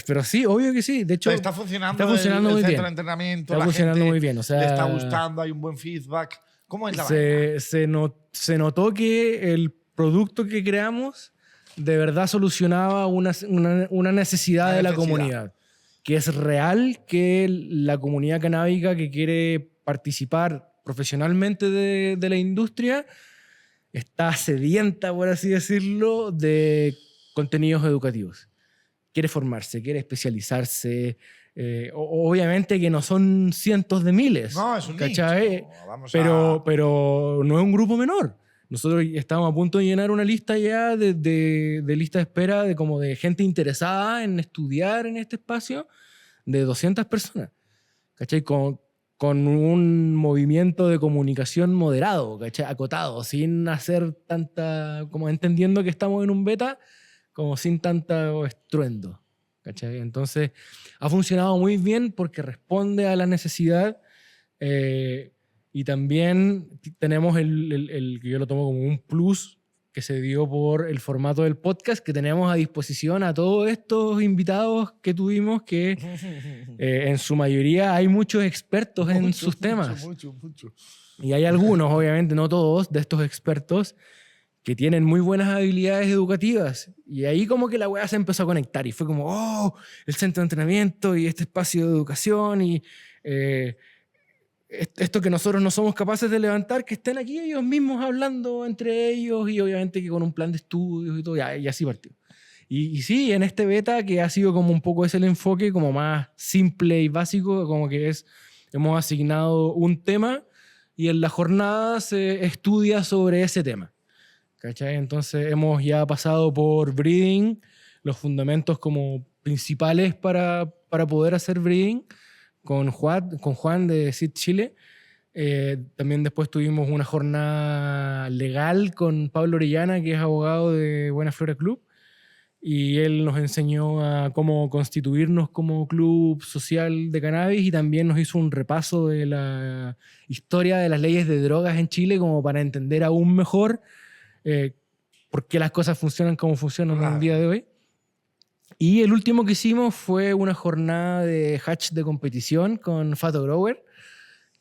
Pero sí, obvio que sí. De hecho, Pero está funcionando, muy el bien. centro de entrenamiento, Está funcionando gente muy bien. O sea, le está gustando, hay un buen feedback. ¿Cómo es la vaina? se notó que el producto que creamos de verdad solucionaba una necesidad de la comunidad. Que es real que la comunidad canábica que quiere participar profesionalmente de la industria está sedienta, por así decirlo, de contenidos educativos. Quiere formarse, quiere especializarse. Obviamente que no son cientos de miles. No, es un ¿cachai? nicho. Pero no es un grupo menor. Nosotros estamos a punto de llenar una lista ya de lista de espera de gente interesada en estudiar en este espacio de 200 personas. ¿Cachai? Con un movimiento de comunicación moderado, ¿cachai? Acotado, sin hacer tanta, como entendiendo que estamos en un beta, como sin tanto estruendo, ¿cachai? Entonces, ha funcionado muy bien porque responde a la necesidad y también tenemos el que yo lo tomo como un plus que se dio por el formato del podcast, que tenemos a disposición a todos estos invitados que tuvimos, que en su mayoría hay muchos expertos en sus temas. Mucho. Y hay algunos, obviamente no todos, de estos expertos que tienen muy buenas habilidades educativas. Y ahí como que la weá se empezó a conectar y fue como, oh, el centro de entrenamiento y este espacio de educación y esto que nosotros no somos capaces de levantar, que estén aquí ellos mismos hablando entre ellos y obviamente que con un plan de estudios y todo, y así partió. Y sí, en este beta que ha sido como un poco ese el enfoque, como más simple y básico, como que hemos asignado un tema y en la jornada se estudia sobre ese tema. ¿Cachai? Entonces hemos ya pasado por breeding, los fundamentos como principales para poder hacer breeding, con Juan de SID Chile. También después tuvimos una jornada legal con Pablo Orellana, que es abogado de Buena Flora Club, y él nos enseñó a cómo constituirnos como club social de cannabis y también nos hizo un repaso de la historia de las leyes de drogas en Chile como para entender aún mejor por qué las cosas funcionan como funcionan en el día de hoy. Y el último que hicimos fue una jornada de hatch de competición con Fato Grower,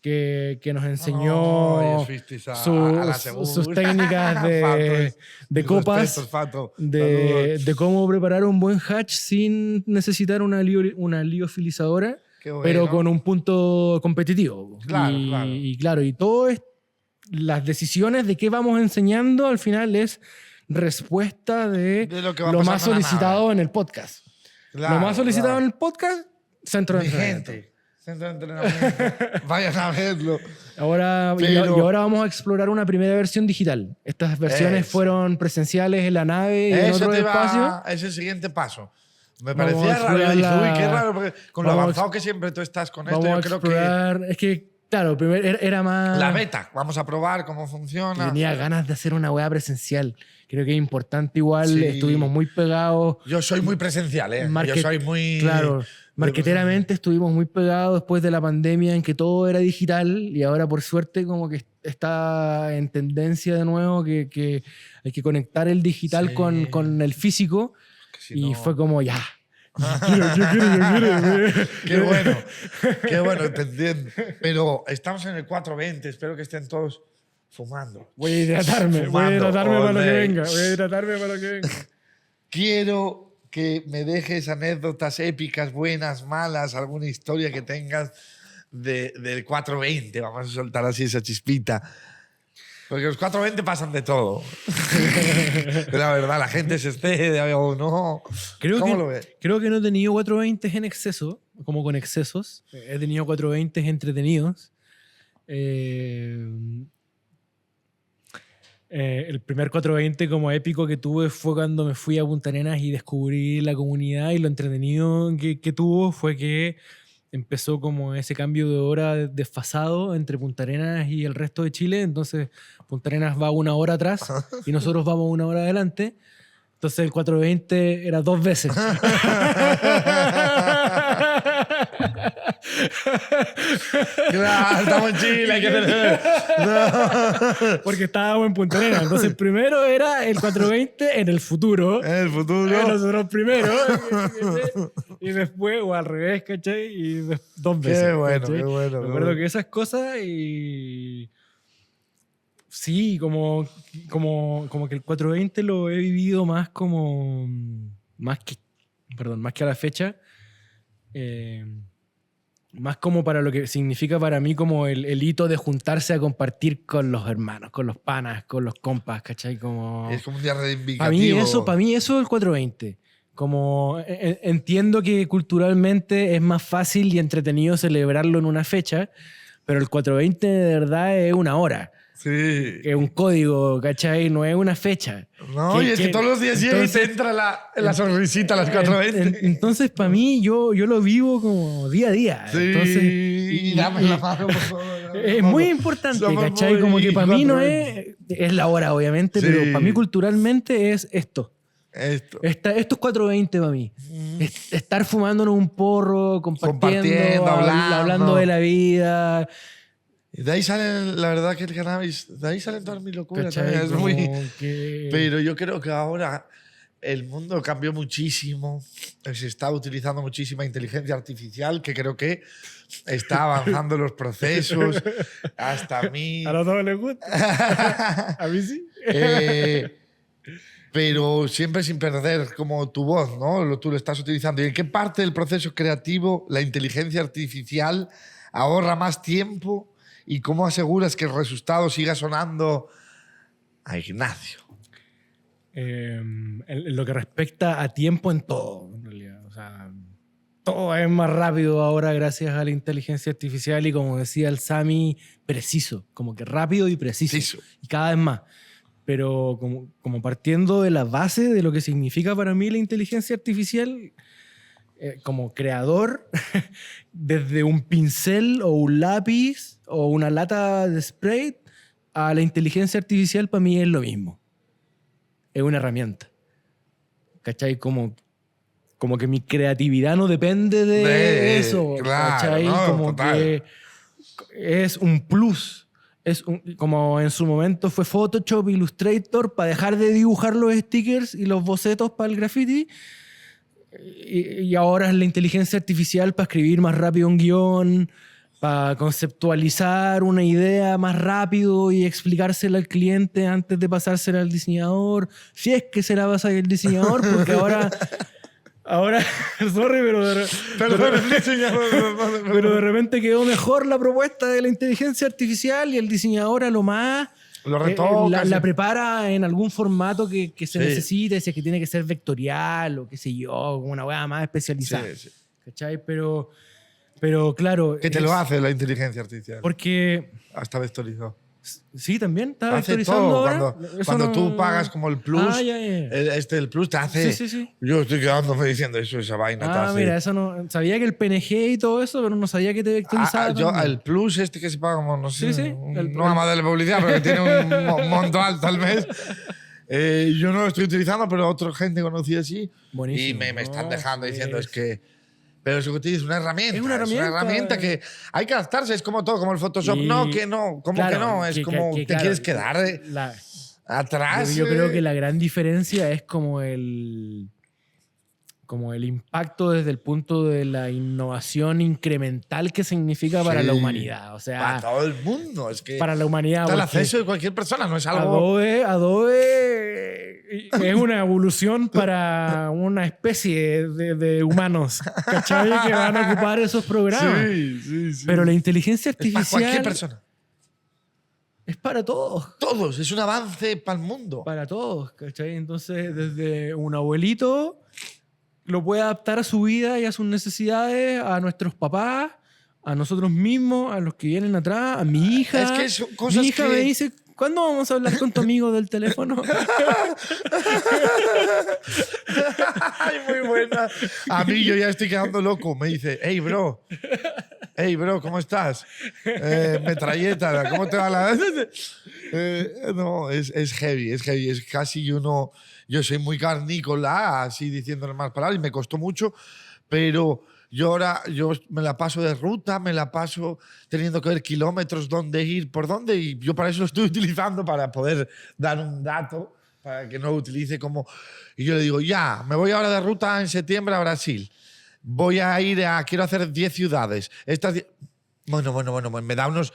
que nos enseñó sus técnicas de copas, de cómo preparar un buen hatch sin necesitar una liofilizadora, pero con un punto competitivo. Y todas las decisiones de qué vamos enseñando al final es respuesta de lo más solicitado en el podcast. Lo más solicitado en el podcast, centro de entrenamiento. Centro de entrenamiento. Vayan a verlo. Y ahora vamos a explorar una primera versión digital. Estas versiones fueron presenciales en la nave y en otro espacio. Es el siguiente paso. Me parecía raro. Yo dije, uy, qué raro, porque con lo avanzado que siempre tú estás con esto, yo creo que... Es que, claro, primero era más... La beta. Vamos a probar cómo funciona. Tenía ganas de hacer una weá presencial. Creo que es importante igual. Estuvimos muy pegados. Yo soy muy presencial, ¿eh? Yo soy muy... Claro. Marqueteramente estuvimos muy pegados después de la pandemia en que todo era digital y ahora por suerte como que está en tendencia de nuevo que hay que conectar el digital con el físico y fue como ya. Yo quiero. Qué bueno, te entiendo. Pero estamos en el 420, espero que estén todos fumando. Voy a hidratarme para lo que venga. Quiero que me dejes anécdotas épicas, buenas, malas, alguna historia que tengas del 420, vamos a soltar así esa chispita. Porque los 420 pasan de todo. La verdad, la gente se excede o no. ¿Cómo lo ves? Creo que no he tenido 420 en exceso, como con excesos. He tenido 420 entretenidos. El primer 420 como épico que tuve fue cuando me fui a Punta Arenas y descubrí la comunidad, y lo entretenido que tuvo fue que empezó como ese cambio de hora desfasado entre Punta Arenas y el resto de Chile. Entonces Punta Arenas va 1 hora atrás y nosotros vamos 1 hora adelante. Entonces el 420 era 2 veces. Claro, estamos en Chile, hay que tener... No. Porque estábamos en Punta Arenas. Entonces primero era el 420 en el futuro. En el futuro. Nosotros primero. Y después, o al revés, ¿cachai? Y 2 veces. Qué bueno, ¿cachai? qué bueno. Me acuerdo que esas cosas y... Sí, como que el 420 lo he vivido más como... Más que a la fecha. Más como para lo que significa para mí como el hito de juntarse a compartir con los hermanos, con los panas, con los compas, ¿cachai? Como... Es como un día reivindicativo. Para mí eso es el 420. Como entiendo que culturalmente es más fácil y entretenido celebrarlo en una fecha, pero el 420 de verdad es 1 hora. Sí. Es un código, ¿cachai? No es una fecha. No, y es que todos los días llega y te entra la sonrisita a las 4:20. Entonces, para mí, yo lo vivo como día a día. Sí, Entonces, y dame la mano, por favor. Es muy importante, Somos ¿cachai? muy Como que para mí no 4:20. es la hora, obviamente, Sí. pero para mí culturalmente es esto. Esto. Esto es 420 para mí. Estar fumándonos un porro, compartiendo, hablando de la vida. Y de ahí salen, la verdad que el cannabis, de ahí salen todas mis locuras. ¿Cachai? También. Es Como muy... que... Pero yo creo que ahora el mundo cambió muchísimo. Se está utilizando muchísima inteligencia artificial, que creo que está avanzando los procesos. Hasta a mí. A los dos les gusta. A mí sí. Pero siempre sin perder como tu voz, ¿no? Tú lo estás utilizando. ¿Y en qué parte del proceso creativo la inteligencia artificial ahorra más tiempo? ¿Y cómo aseguras que el resultado siga sonando a Ignacio? En lo que respecta a tiempo en todo, en realidad. O sea, todo es más rápido ahora gracias a la inteligencia artificial y, como decía el Sami, preciso. Como que rápido y preciso. Y cada vez más. Pero como partiendo de la base de lo que significa para mí la inteligencia artificial, como creador, desde un pincel o un lápiz o una lata de spray a la inteligencia artificial, para mí es lo mismo. Es una herramienta. ¿Cachai? Como que mi creatividad no depende de eso. Claro, ¿cachai? no, Como total. que es un plus. Como en su momento fue Photoshop, Illustrator, para dejar de dibujar los stickers y los bocetos para el graffiti. Y ahora es la inteligencia artificial para escribir más rápido un guión, para conceptualizar una idea más rápido y explicársela al cliente antes de pasársela al diseñador. Si es que se la pasa al diseñador, porque ahora sorry, pero de repente quedó mejor la propuesta de la inteligencia artificial y el diseñador a lo más Lo retoca. la prepara en algún formato que se necesite, si es que tiene que ser vectorial o qué sé yo, como una hueá más especializada. Sí. ¿Cachai? Pero claro... ¿Qué te lo hace la inteligencia artificial? Porque... Hasta vectorizado. Sí, también está Hace vectorizando todo. ahora. Cuando tú pagas como el plus, ya. el plus te hace... Sí. Yo estoy quedándome diciendo eso, esa vaina. te hace- Mira, eso no... Sabía que el PNG y todo eso, pero no sabía que te vectorizaba. El plus que se paga como, no sé, Sí. no vamos a darle publicidad, pero que tiene un monto alto al mes. Yo no lo estoy utilizando, pero otra gente conocida sí. Buenísimo. Y me están dejando diciendo, es es que... Pero eso que te dices, es una herramienta. Es una herramienta. Que hay que adaptarse. Es como todo, como el Photoshop. Y- No, que no. ¿Cómo claro, que no? Es como te claro, quieres quedar atrás. Yo creo que la gran diferencia es como el impacto desde el punto de la innovación incremental que significa para la humanidad. O sea, para todo el mundo. Es que para la humanidad. está al porque acceso de cualquier persona, no es algo... Adobe es una evolución para una especie de humanos, ¿cachai? Que van a ocupar esos programas. Sí. Pero la inteligencia Es para artificial cualquier persona. es para todos. Todos. Es un avance para el mundo. Para todos, ¿cachai? Entonces, desde un abuelito lo puede adaptar a su vida y a sus necesidades, a nuestros papás, a nosotros mismos, a los que vienen atrás, a mi hija. Es que son cosas mi hija que... me dice, ¿cuándo vamos a hablar con tu amigo del teléfono? Ay, muy buena. A mí yo ya estoy quedando loco. Me dice, hey, bro, ¿cómo estás? Metralleta, ¿cómo te va la...? No, es heavy, es heavy. Es casi uno... Yo soy muy carnícola, así diciéndole más palabras, y me costó mucho, pero yo ahora me la paso de ruta, me la paso teniendo que ver kilómetros, dónde ir, por dónde, y yo para eso lo estoy utilizando, para poder dar un dato, para que no lo utilice como... Y yo le digo, ya, me voy ahora de ruta en septiembre a Brasil. Voy a ir quiero hacer 10 ciudades. Bueno, me da unos...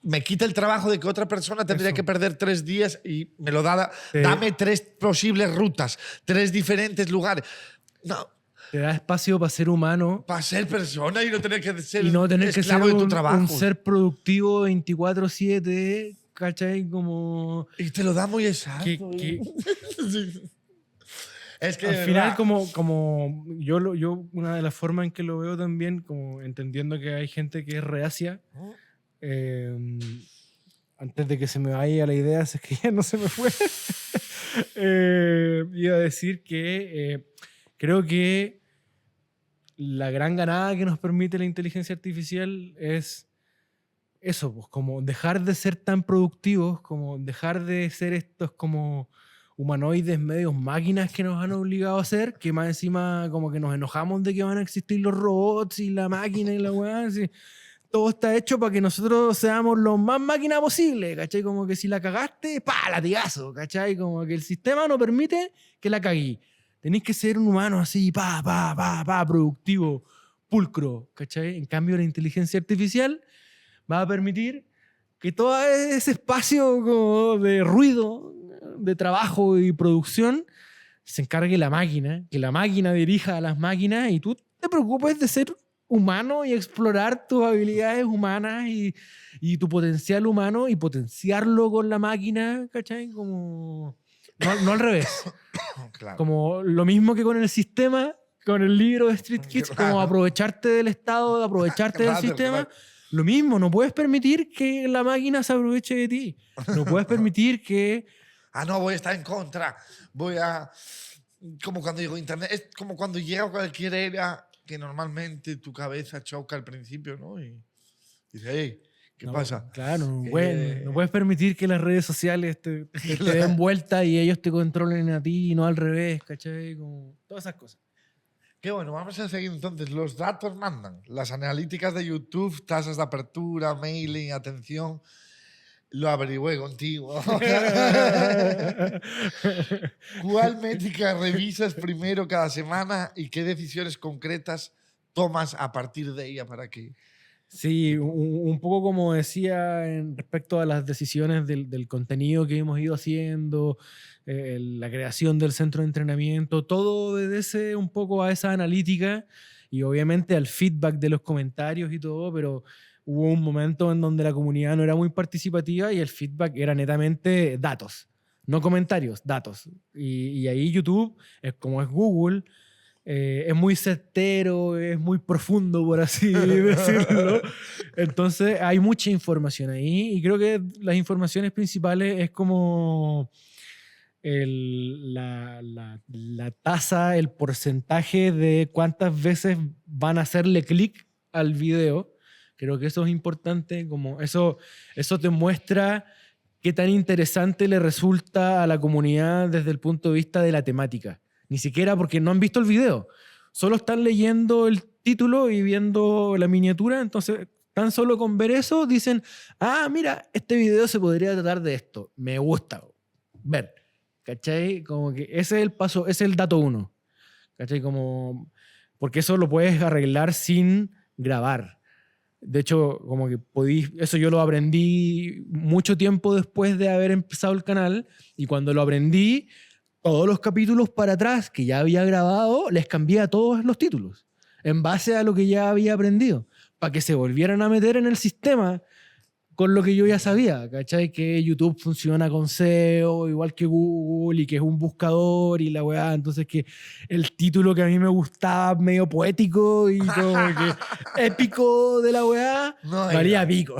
Me quita el trabajo de que otra persona tendría que perder 3 días y me lo da. Dame 3 posibles rutas, 3 diferentes lugares. No. Te da espacio para ser humano. Para ser persona y no tener que ser y no tener que ser esclavo de tu trabajo. un ser productivo 24/7, ¿cachai? Como... Y te lo da muy exacto. Sí. Es que al de final, verdad, como yo una de las formas en que lo veo también, como entendiendo que hay gente que es reacia, antes de que se me vaya la idea, si es que ya no se me fue, iba a decir que creo que la gran ganada que nos permite la inteligencia artificial es eso, pues, como dejar de ser tan productivos, como dejar de ser estos como humanoides medios máquinas que nos han obligado a hacer, que más encima como que nos enojamos de que van a existir los robots y la máquina y la weá, así. Todo está hecho para que nosotros seamos lo más máquina posible, ¿cachai? Como que si la cagaste, ¡pa! Latigazo, ¿cachai? Como que el sistema no permite que la caguí. Tenéis que ser un humano así, productivo, pulcro, ¿cachai? En cambio, la inteligencia artificial va a permitir que todo ese espacio como de ruido, de trabajo y producción, se encargue la máquina, que la máquina dirija a las máquinas y tú te preocupes de ser humano y explorar tus habilidades humanas y tu potencial humano y potenciarlo con la máquina, ¿cachai? Como... No al revés. claro. Como lo mismo que con el sistema, con el libro de Street Kids, Claro. como aprovecharte del Estado, aprovecharte del sistema. Claro. Lo mismo, no puedes permitir que la máquina se aproveche de ti. No puedes permitir que... No, voy a estar en contra. Voy a... Como cuando digo internet, es como cuando llega cualquier era que normalmente tu cabeza choca al principio, ¿no? Y dice, hey, ¿qué pasa? Claro, no puedes permitir que las redes sociales te den vuelta y ellos te controlen a ti y no al revés, ¿cachai? Como todas esas cosas. Qué bueno, vamos a seguir entonces. Los datos mandan. Las analíticas de YouTube, tasas de apertura, mailing, atención. Lo averigüé contigo. ¿Cuál métrica revisas primero cada semana y qué decisiones concretas tomas a partir de ella para que... Sí, un poco como decía respecto a las decisiones del contenido que hemos ido haciendo, la creación del centro de entrenamiento, todo obedece un poco a esa analítica y obviamente al feedback de los comentarios y todo, pero hubo un momento en donde la comunidad no era muy participativa y el feedback era netamente datos, no comentarios, datos. Y ahí YouTube, como es Google, es muy certero, es muy profundo, por así decirlo. Entonces hay mucha información ahí y creo que las informaciones principales es como la tasa, el porcentaje de cuántas veces van a hacerle clic al video. Creo que eso es importante, como eso te muestra qué tan interesante le resulta a la comunidad desde el punto de vista de la temática. Ni siquiera porque no han visto el video. Solo están leyendo el título y viendo la miniatura. Entonces, tan solo con ver eso, dicen, mira, este video se podría tratar de esto. Me gusta. Ver. ¿Cachai? Como que ese es el paso, ese es el dato 1. ¿Cachai? Como, porque eso lo puedes arreglar sin grabar. De hecho, como que eso yo lo aprendí mucho tiempo después de haber empezado el canal. Y cuando lo aprendí, todos los capítulos para atrás que ya había grabado, les cambié todos los títulos en base a lo que ya había aprendido, para que se volvieran a meter en el sistema con lo que yo ya sabía, ¿cachai? Que YouTube funciona con SEO, igual que Google, y que es un buscador y la weá. Entonces que el título que a mí me gustaba, medio poético y como que épico de la weá, valía pico.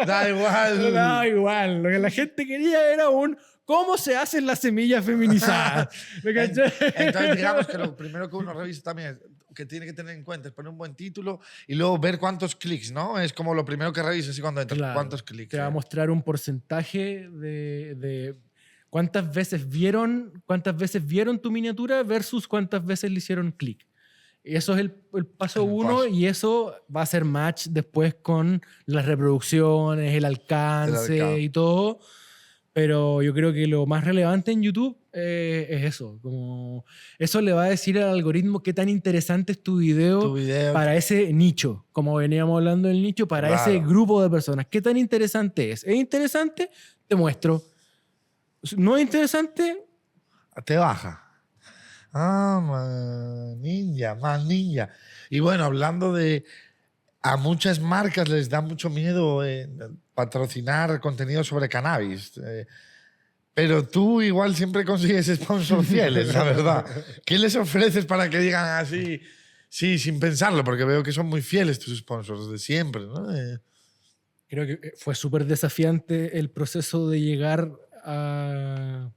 Da igual. Da igual. Lo que la gente quería era un ¿cómo se hacen las semillas feminizadas? ¿Me cachai? Entonces digamos que lo primero que uno revisa también es que tiene que tener en cuenta es poner un buen título y luego ver cuántos clics, ¿no? Es como lo primero que revisas y cuando entras, Claro, cuántos clics. te va a mostrar un porcentaje de cuántas veces vieron tu miniatura versus cuántas veces le hicieron clic. Eso es el paso 1 y eso va a ser match después con las reproducciones, el alcance y todo. Pero yo creo que lo más relevante en YouTube es eso. Como eso le va a decir al algoritmo qué tan interesante es tu video para ese nicho. Como veníamos hablando del nicho, para ese grupo de personas. ¿Qué tan interesante es? ¿Es interesante? Te muestro. ¿No es interesante? Te baja. Ninja, más ninja. Y bueno, hablando de... A muchas marcas les da mucho miedo patrocinar contenido sobre cannabis. Pero tú igual siempre consigues sponsors fieles, la verdad. ¿Qué les ofreces para que digan así, sí, sin pensarlo? Porque veo que son muy fieles tus sponsors de siempre, ¿no? Creo que fue súper desafiante el proceso de llegar a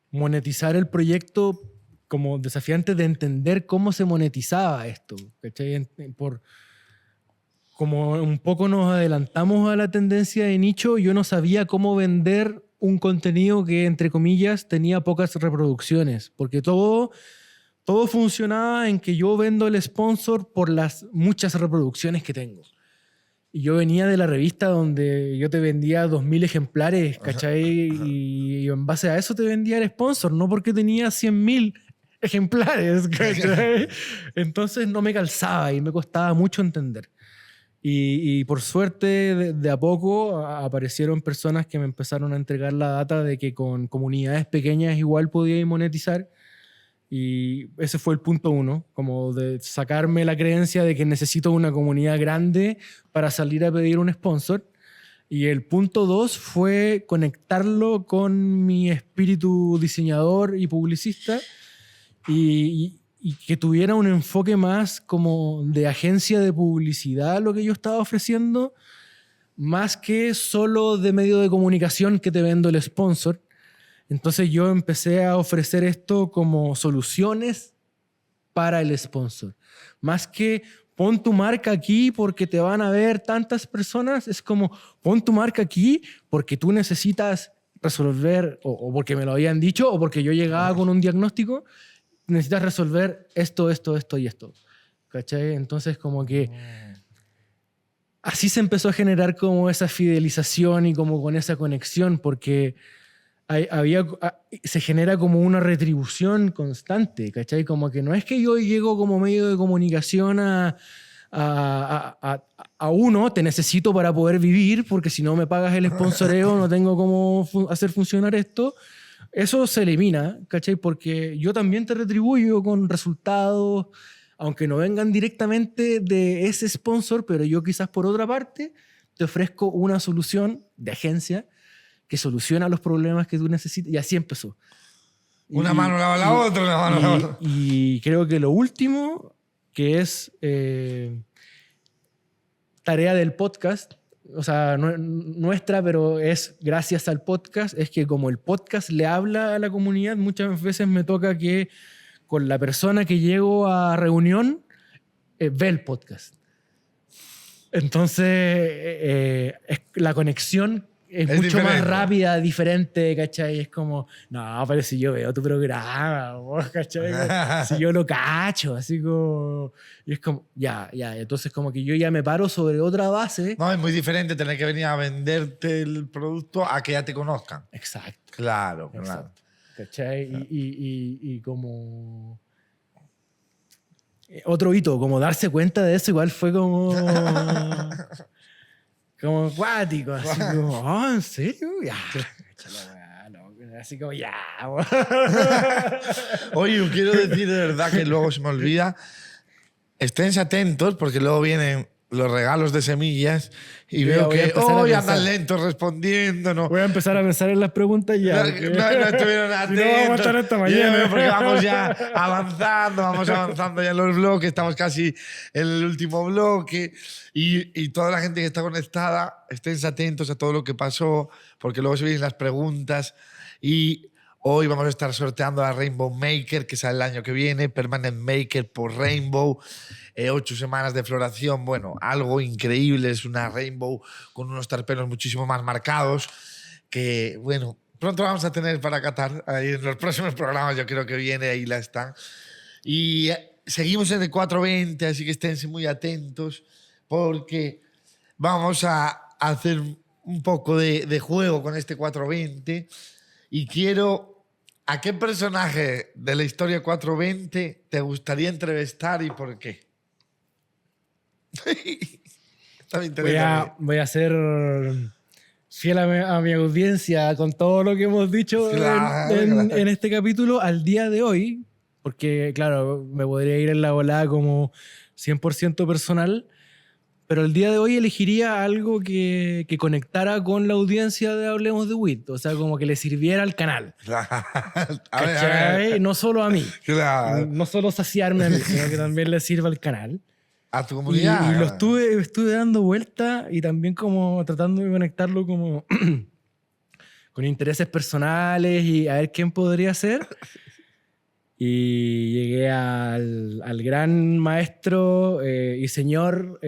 monetizar el proyecto, como desafiante de entender cómo se monetizaba esto, ¿cachai? Como un poco nos adelantamos a la tendencia de nicho, yo no sabía cómo vender un contenido que, entre comillas, tenía pocas reproducciones, porque todo funcionaba en que yo vendo el sponsor por las muchas reproducciones que tengo. Y yo venía de la revista donde yo te vendía 2.000 ejemplares, ¿cachai? Y en base a eso te vendía el sponsor, no porque tenía 100.000 ejemplares, ¿cachai? Entonces no me calzaba y me costaba mucho entender. Y por suerte, de a poco aparecieron personas que me empezaron a entregar la data de que con comunidades pequeñas igual podía monetizar. Y ese fue el punto 1, como de sacarme la creencia de que necesito una comunidad grande para salir a pedir un sponsor. Y el punto 2 fue conectarlo con mi espíritu diseñador y publicista y que tuviera un enfoque más como de agencia de publicidad lo que yo estaba ofreciendo, más que solo de medio de comunicación que te vendo el sponsor. Entonces yo empecé a ofrecer esto como soluciones para el sponsor. Más que pon tu marca aquí porque te van a ver tantas personas, es como pon tu marca aquí porque tú necesitas resolver, o porque me lo habían dicho, o porque yo llegaba con un diagnóstico, necesitas resolver esto y esto. ¿Cachai? Entonces como que así se empezó a generar como esa fidelización y como con esa conexión, porque se genera como una retribución constante, ¿cachai? Como que no es que yo llego como medio de comunicación a uno, te necesito para poder vivir, porque si no me pagas el sponsoreo no tengo cómo hacer funcionar esto. Eso se elimina, ¿cachai? Porque yo también te retribuyo con resultados, aunque no vengan directamente de ese sponsor, pero yo quizás por otra parte te ofrezco una solución de agencia que soluciona los problemas que tú necesitas. Y así empezó. Una mano lava la otra, una mano lava la otra. Y creo que lo último, que es tarea del podcast, o sea, nuestra, pero es gracias al podcast, es que como el podcast le habla a la comunidad, muchas veces me toca que con la persona que llego a reunión ve el podcast. Entonces, la conexión es mucho diferente. más rápida, diferente, ¿cachai? Es como, no, pero si yo veo tu programa, vos, ¿cachai? Si yo lo cacho, así como... Y es como, ya. Entonces como que yo ya me paro sobre otra base. No, es muy diferente tener que venir a venderte el producto a que ya te conozcan. Exacto. Claro. ¿Cachai? Claro. Y como... Otro hito, como darse cuenta de eso, igual fue como... como acuático, así como, ¿en serio? Ya. Cacha la weá, no, así como ya, weón. Oye, quiero decir de verdad que luego se me olvida. Esténse atentos porque luego vienen los regalos de semillas y Yo veo voy a que empezar a hoy pensar. andan lentos respondiendo. No, Voy a empezar a pensar en las preguntas ya. no, porque- no estuvieron Si atentos. no, vamos a estar hasta mañana. Porque vamos ya vamos avanzando ya en los bloques, estamos casi en el último bloque y toda la gente que está conectada, esténse atentos a todo lo que pasó, porque luego se vienen las preguntas y hoy vamos a estar sorteando a Rainbow Maker, que sale el año que viene, Permanent Maker por Rainbow. 8 semanas de floración, bueno, algo increíble, es una Rainbow con unos terpenos muchísimo más marcados que, bueno, pronto vamos a tener para catar, ahí en los próximos programas yo creo que viene, ahí la están. Y seguimos en el 420, así que esténse muy atentos porque vamos a hacer un poco de juego con este 420 y quiero... ¿A qué personaje de la historia 420 te gustaría entrevistar y por qué? Está bien interesante. Voy a ser fiel a mi audiencia con todo lo que hemos dicho Claro, claro. en este capítulo al día de hoy, porque claro, me podría ir en la volada como 100% personal, pero el día de hoy elegiría algo que conectara con la audiencia de Hablemos de WIT, o sea, como que le sirviera al canal. A ver. ¿Cachai? No solo a mí. Claro. No solo saciarme a mí, sino que también le sirva al canal. A tu Y comunidad. lo estuve dando vuelta y también como tratando de conectarlo como con intereses personales y a ver quién podría ser. Y llegué al gran maestro y señor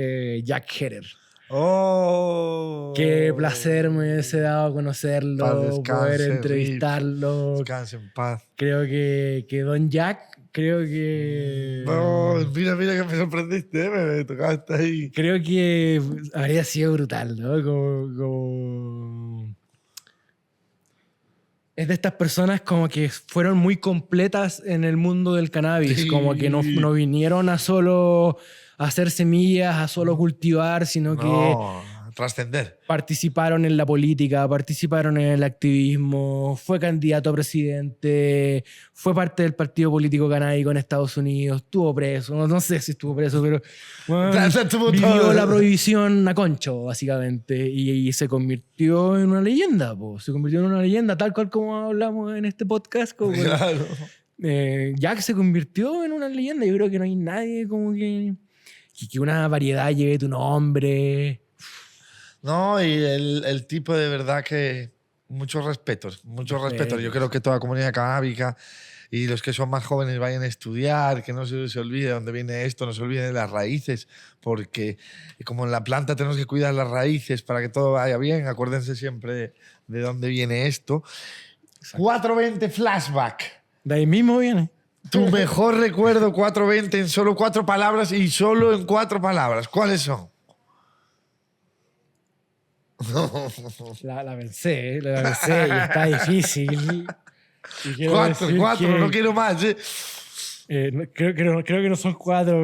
Jack Herer. Oh. Qué placer me hubiese dado Paz conocerlo, descanse, poder Rip. entrevistarlo. Descanse en paz. Creo que Don Jack, creo que... No, mira que me sorprendiste, me tocaste ahí. Creo que habría sido brutal, ¿no? Es de estas personas como que fueron muy completas en el mundo del cannabis, Sí. como que no vinieron a solo hacer semillas, a solo cultivar, sino que No, trascender. participaron en la política, participaron en el activismo, fue candidato a presidente, fue parte del partido político canábico en Estados Unidos, estuvo preso, no sé si estuvo preso, pero bueno, Estuvo vivió todo. la prohibición a concho, básicamente, y se convirtió en una leyenda, po. Se convirtió en una leyenda, tal cual como hablamos en este podcast. Claro. Jack se convirtió en una leyenda. Yo creo que no hay nadie como que una variedad lleve tu nombre. No, y el tipo de verdad que muchos respetos. Yo creo que toda comunidad canábica y los que son más jóvenes vayan a estudiar, que no se olvide de dónde viene esto, no se olviden de las raíces, porque como en la planta tenemos que cuidar las raíces para que todo vaya bien, acuérdense siempre de dónde viene esto. Exacto. 420 flashback. De ahí mismo viene. Tu mejor recuerdo 420 en solo 4 palabras y solo en 4 palabras. ¿Cuáles son? La pensé y está difícil. Y quiero 4, decir 4, que, no quiero más. creo que no son 4,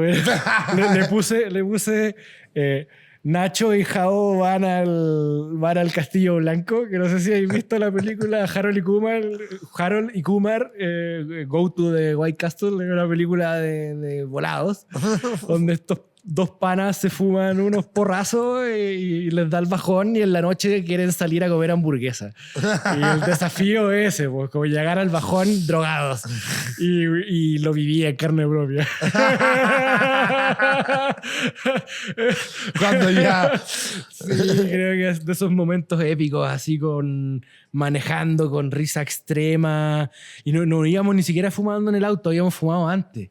pero le puse Nacho y Jao van al Castillo Blanco, que no sé si habéis visto la película Harold y Kumar Go to the White Castle, una película de volados, donde estos dos panas se fuman unos porrazos y les da el bajón y en la noche quieren salir a comer hamburguesa. Y el desafío es ese, pues, como llegar al bajón drogados. Y lo viví en carne propia. Cuando ya... Sí, creo que es de esos momentos épicos, así manejando con risa extrema. Y no íbamos ni siquiera fumando en el auto, habíamos fumado antes.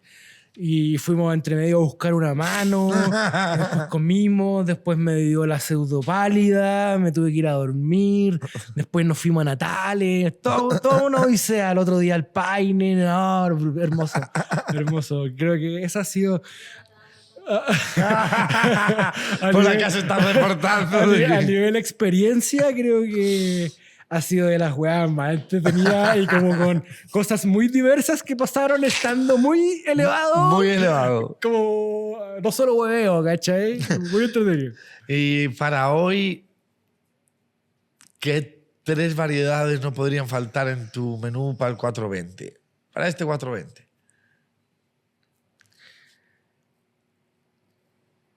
Y fuimos entre medio a buscar una mano, después comimos, después me dio la pseudopálida, me tuve que ir a dormir, después nos fuimos a Natales, todo una odisea, al otro día al Paine, no, hermoso, hermoso. Creo que esa ha sido... Por la que se está reportando. A nivel experiencia, creo que ha sido de las weas más entretenidas y como con cosas muy diversas que pasaron estando muy elevado. Muy elevado. Como no solo hueveo, ¿cachai? Muy entretenido. Y para hoy, ¿qué 3 variedades no podrían faltar en tu menú para el 420? Para este 420.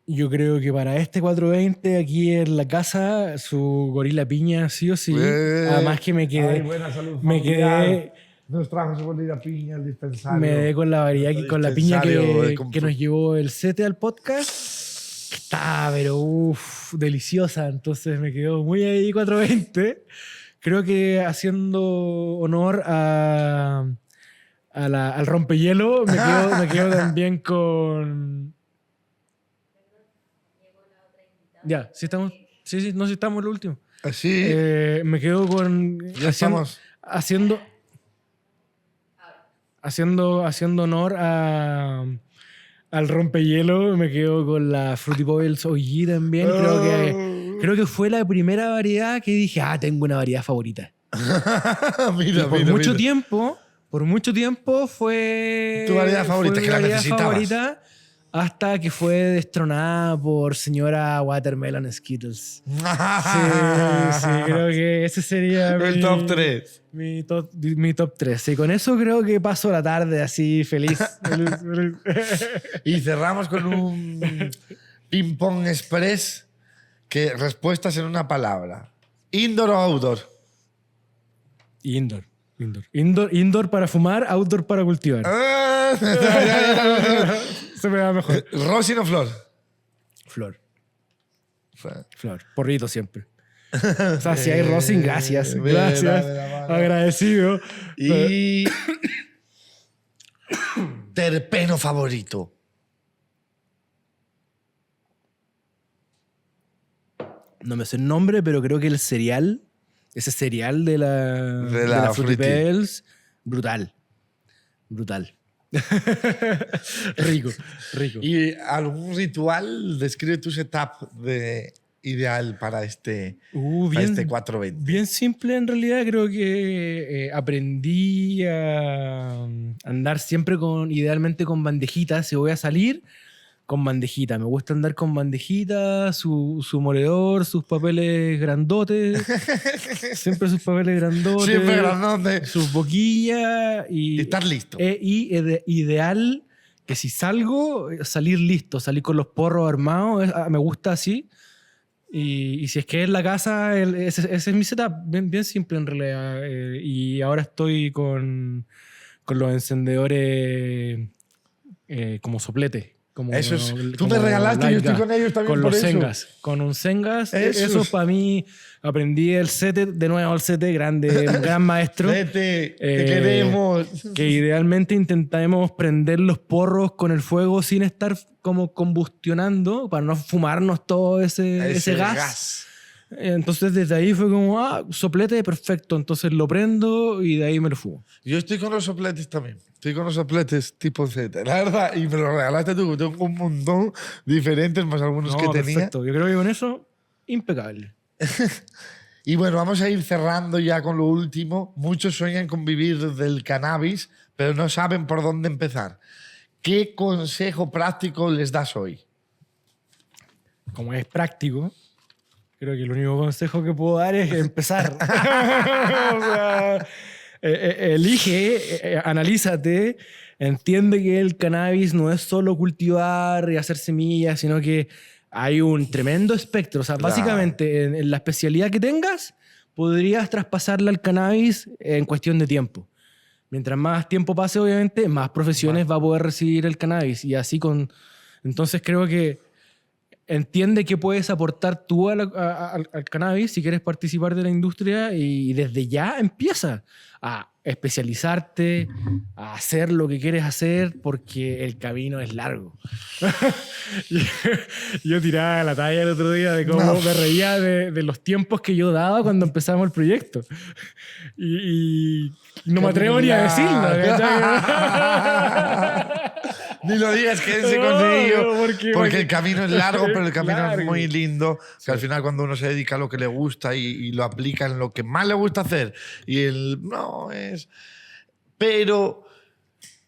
Yo creo que para este 420 aquí en la casa, su gorila piña sí o sí. Además que me quedé... Ay, buena salud me familiar. quedé... Nos trajo su gorila piña, el dispensario. Me quedé con la variedad, con la piña Dispensario que nos llevó el Sete al podcast. Que está, pero deliciosa. Entonces me quedó muy ahí 420. Creo que haciendo honor al rompehielo, me quedo también con... Ya, sí estamos... Sí, no, sí estamos en lo último. Así. Me quedo con... Ya estamos. Haciendo honor al rompehielo, me quedo con la Fruity Pebbles OG también. Creo que fue la primera variedad que dije, tengo una variedad favorita. Mira, Por mucho tiempo fue... Tu variedad favorita, fue mi que la variedad necesitabas. favorita, hasta que fue destronada por señora Watermelon Skittles. Sí, creo que ese sería el top 3. Mi top 3. Y con eso creo que paso la tarde así feliz. Y cerramos con un ping-pong express, que respuestas en una palabra. ¿Indoor o outdoor? Indoor para fumar, outdoor para cultivar. Se me va mejor. ¿Rosin o flor? Flor. Porrito siempre. O sea, si hay rosin, gracias. Gracias. Agradecido. Y terpeno favorito. No me sé el nombre, pero creo que el cereal, ese cereal de la Fruity Pebbles, brutal. Rico. ¿Y algún ritual? Describe tu setup ideal para este 420. Bien simple en realidad. Creo que aprendí a andar siempre idealmente con bandejitas. Si voy a salir, con bandejita. Me gusta andar con bandejita, su moledor, sus papeles grandotes. Siempre sus papeles grandotes. Siempre grandotes. Sus boquillas. Y estar listo. Ideal que si salgo, salir listo, salir con los porros armados. Me gusta así. Y si es que en la casa, ese es mi setup. Bien simple en realidad. Y ahora estoy con los encendedores como soplete. Eso es. Tú me regalaste, yo estoy con ellos también. Con por los eso. Sengas. Con un Sengas. Eso Para mí, aprendí el Sete, de nuevo el Sete, grande, un gran maestro. Sete, te queremos. Que idealmente intentamos prender los porros con el fuego sin estar como combustionando, para no fumarnos todo ese gas. Entonces desde ahí fue como, soplete, perfecto. Entonces lo prendo y de ahí me lo fumo. Yo estoy con los sopletes también. Estoy con los sopletes tipo Z, la verdad. Y me lo regalaste tú. Tengo un montón diferentes, más algunos que tenía. Perfecto. Yo creo que con eso, impecable. Y bueno, vamos a ir cerrando ya con lo último. Muchos sueñan con vivir del cannabis, pero no saben por dónde empezar. ¿Qué consejo práctico les das hoy? Como es práctico, creo que el único consejo que puedo dar es empezar. O sea, elige, analízate, entiende que el cannabis no es solo cultivar y hacer semillas, sino que hay un tremendo espectro. O sea, básicamente, en la especialidad que tengas, podrías traspasarla al cannabis en cuestión de tiempo. Mientras más tiempo pase, obviamente, más profesiones va a poder recibir el cannabis. Y así Entonces creo que entiende qué puedes aportar tú al cannabis si quieres participar de la industria, y desde ya empieza a especializarte, a hacer lo que quieres hacer, porque el camino es largo. Yo tiraba la talla el otro día de cómo me reía de los tiempos que yo daba cuando empezamos el proyecto. Y no me atrevo ni a decirlo. Ni lo digas, quédense con ello. Porque el camino es largo, pero el camino es muy lindo. Que al final, cuando uno se dedica a lo que le gusta y lo aplica en lo que más le gusta hacer, pero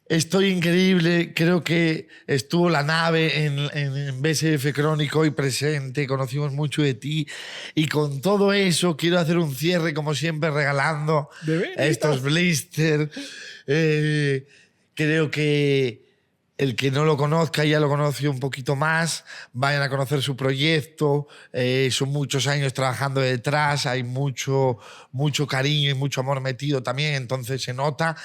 Estoy increíble, creo que estuvo la nave en BSF Crónico hoy presente, conocimos mucho de ti y con todo eso quiero hacer un cierre como siempre regalando estos blisters. Creo que el que no lo conozca ya lo conoce un poquito más, vayan a conocer su proyecto, son muchos años trabajando detrás, hay mucho cariño y mucho amor metido también, entonces se nota.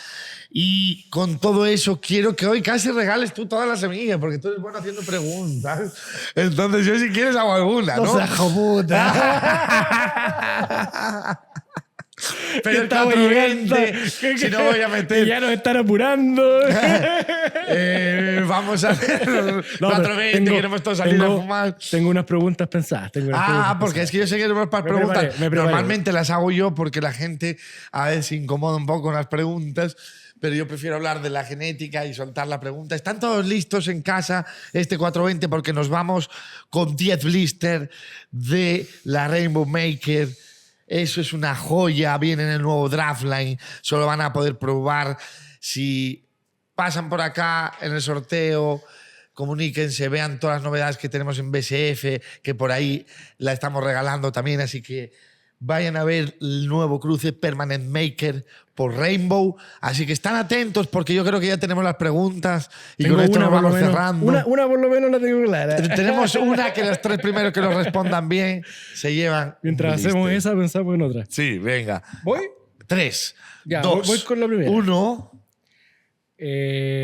Y con todo eso quiero que hoy casi regales tú todas las semillas, porque tú eres bueno haciendo preguntas. Entonces yo si quieres hago alguna, ¿no? No seas joputa. Pero el 420, si no voy a meter... Ya nos están apurando. Vamos a hacer 420, queremos todos salir a fumar. Tengo unas preguntas pensadas. Porque es que yo sé que no para preguntas. Normalmente las hago yo porque la gente a veces se incomoda un poco con las preguntas, pero yo prefiero hablar de la genética y soltar la pregunta. ¿Están todos listos en casa este 420? Porque nos vamos con 10 blisters de la Rainbow Maker. Eso es una joya, viene en el nuevo Draftline, solo van a poder probar. Si pasan por acá en el sorteo, comuníquense, vean todas las novedades que tenemos en BSF, que por ahí la estamos regalando también, así que vayan a ver el nuevo cruce Permanent Maker por Rainbow. Así que están atentos porque yo creo que ya tenemos las preguntas y con esto nos vamos cerrando. Una por lo menos la tengo clara. Tenemos una que los 3 primeros que nos respondan bien se llevan. Mientras hacemos esa, pensamos en otra. Sí, venga. ¿Voy? 3, Ya, 2, voy con la primera. 1.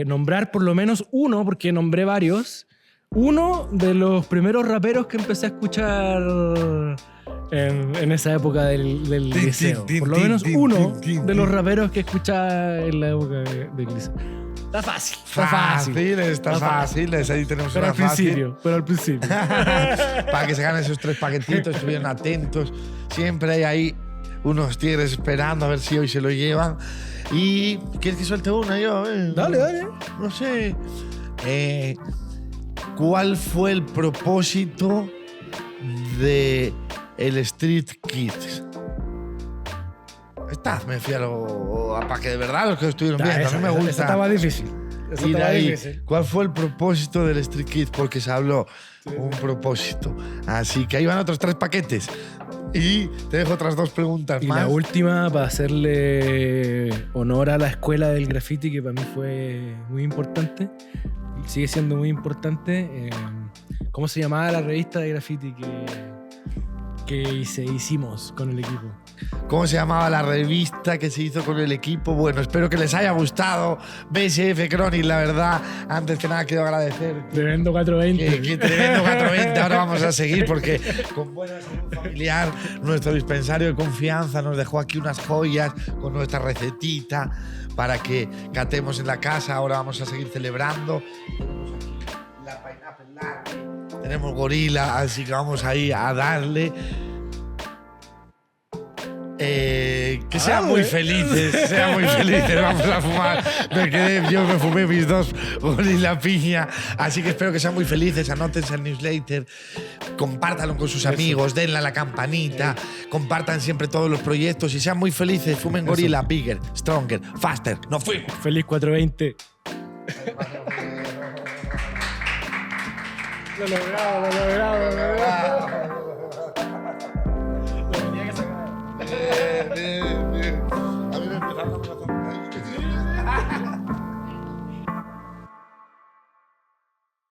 Nombrar por lo menos uno, porque nombré varios. Uno de los primeros raperos que empecé a escuchar en esa época del liceo. Por lo menos uno de los raperos que escuchaba en la época del liceo. Está fácil. Está fácil. Ahí tenemos pero una pero al principio. Para que se ganen esos 3 paquetitos, estuvieron atentos. Siempre hay ahí unos tigres esperando a ver si hoy se lo llevan. Y ¿quieres que suelte una yo? Dale. No sé. ¿Cuál fue el propósito de el Street Kids? Me fui para que de verdad los que estuvieron viendo. A mí me gusta. Eso estaba difícil. ¿Cuál fue el propósito del Street Kids? Porque se habló un propósito. Así que ahí van otros 3 paquetes. Y te dejo otras 2 preguntas más. Y la última, para hacerle honor a la escuela del graffiti, que para mí fue muy importante. Y sigue siendo muy importante. ¿Cómo se llamaba la revista de graffiti que hicimos con el equipo? ¿Cómo se llamaba la revista que se hizo con el equipo? Bueno, espero que les haya gustado BSF Chronic, la verdad. Antes que nada quiero agradecer. Tremendo 420. Que tremendo 420. Ahora vamos a seguir porque con buena salud familiar, nuestro dispensario de confianza nos dejó aquí unas joyas con nuestra recetita para que catemos en la casa. Ahora vamos a seguir celebrando. Tenemos aquí la Pineapple Latte, tenemos Gorila, así que vamos ahí a darle. Que sean muy felices, vamos a fumar. Yo me fumé mis 2 Gorila Piña, así que espero que sean muy felices. Anótense al newsletter, compártanlo con sus amigos, denle a la campanita, compartan siempre todos los proyectos y sean muy felices. Fumen Gorila, bigger, stronger, faster. Nos fuimos. Feliz 420. Lo logramos. Bien.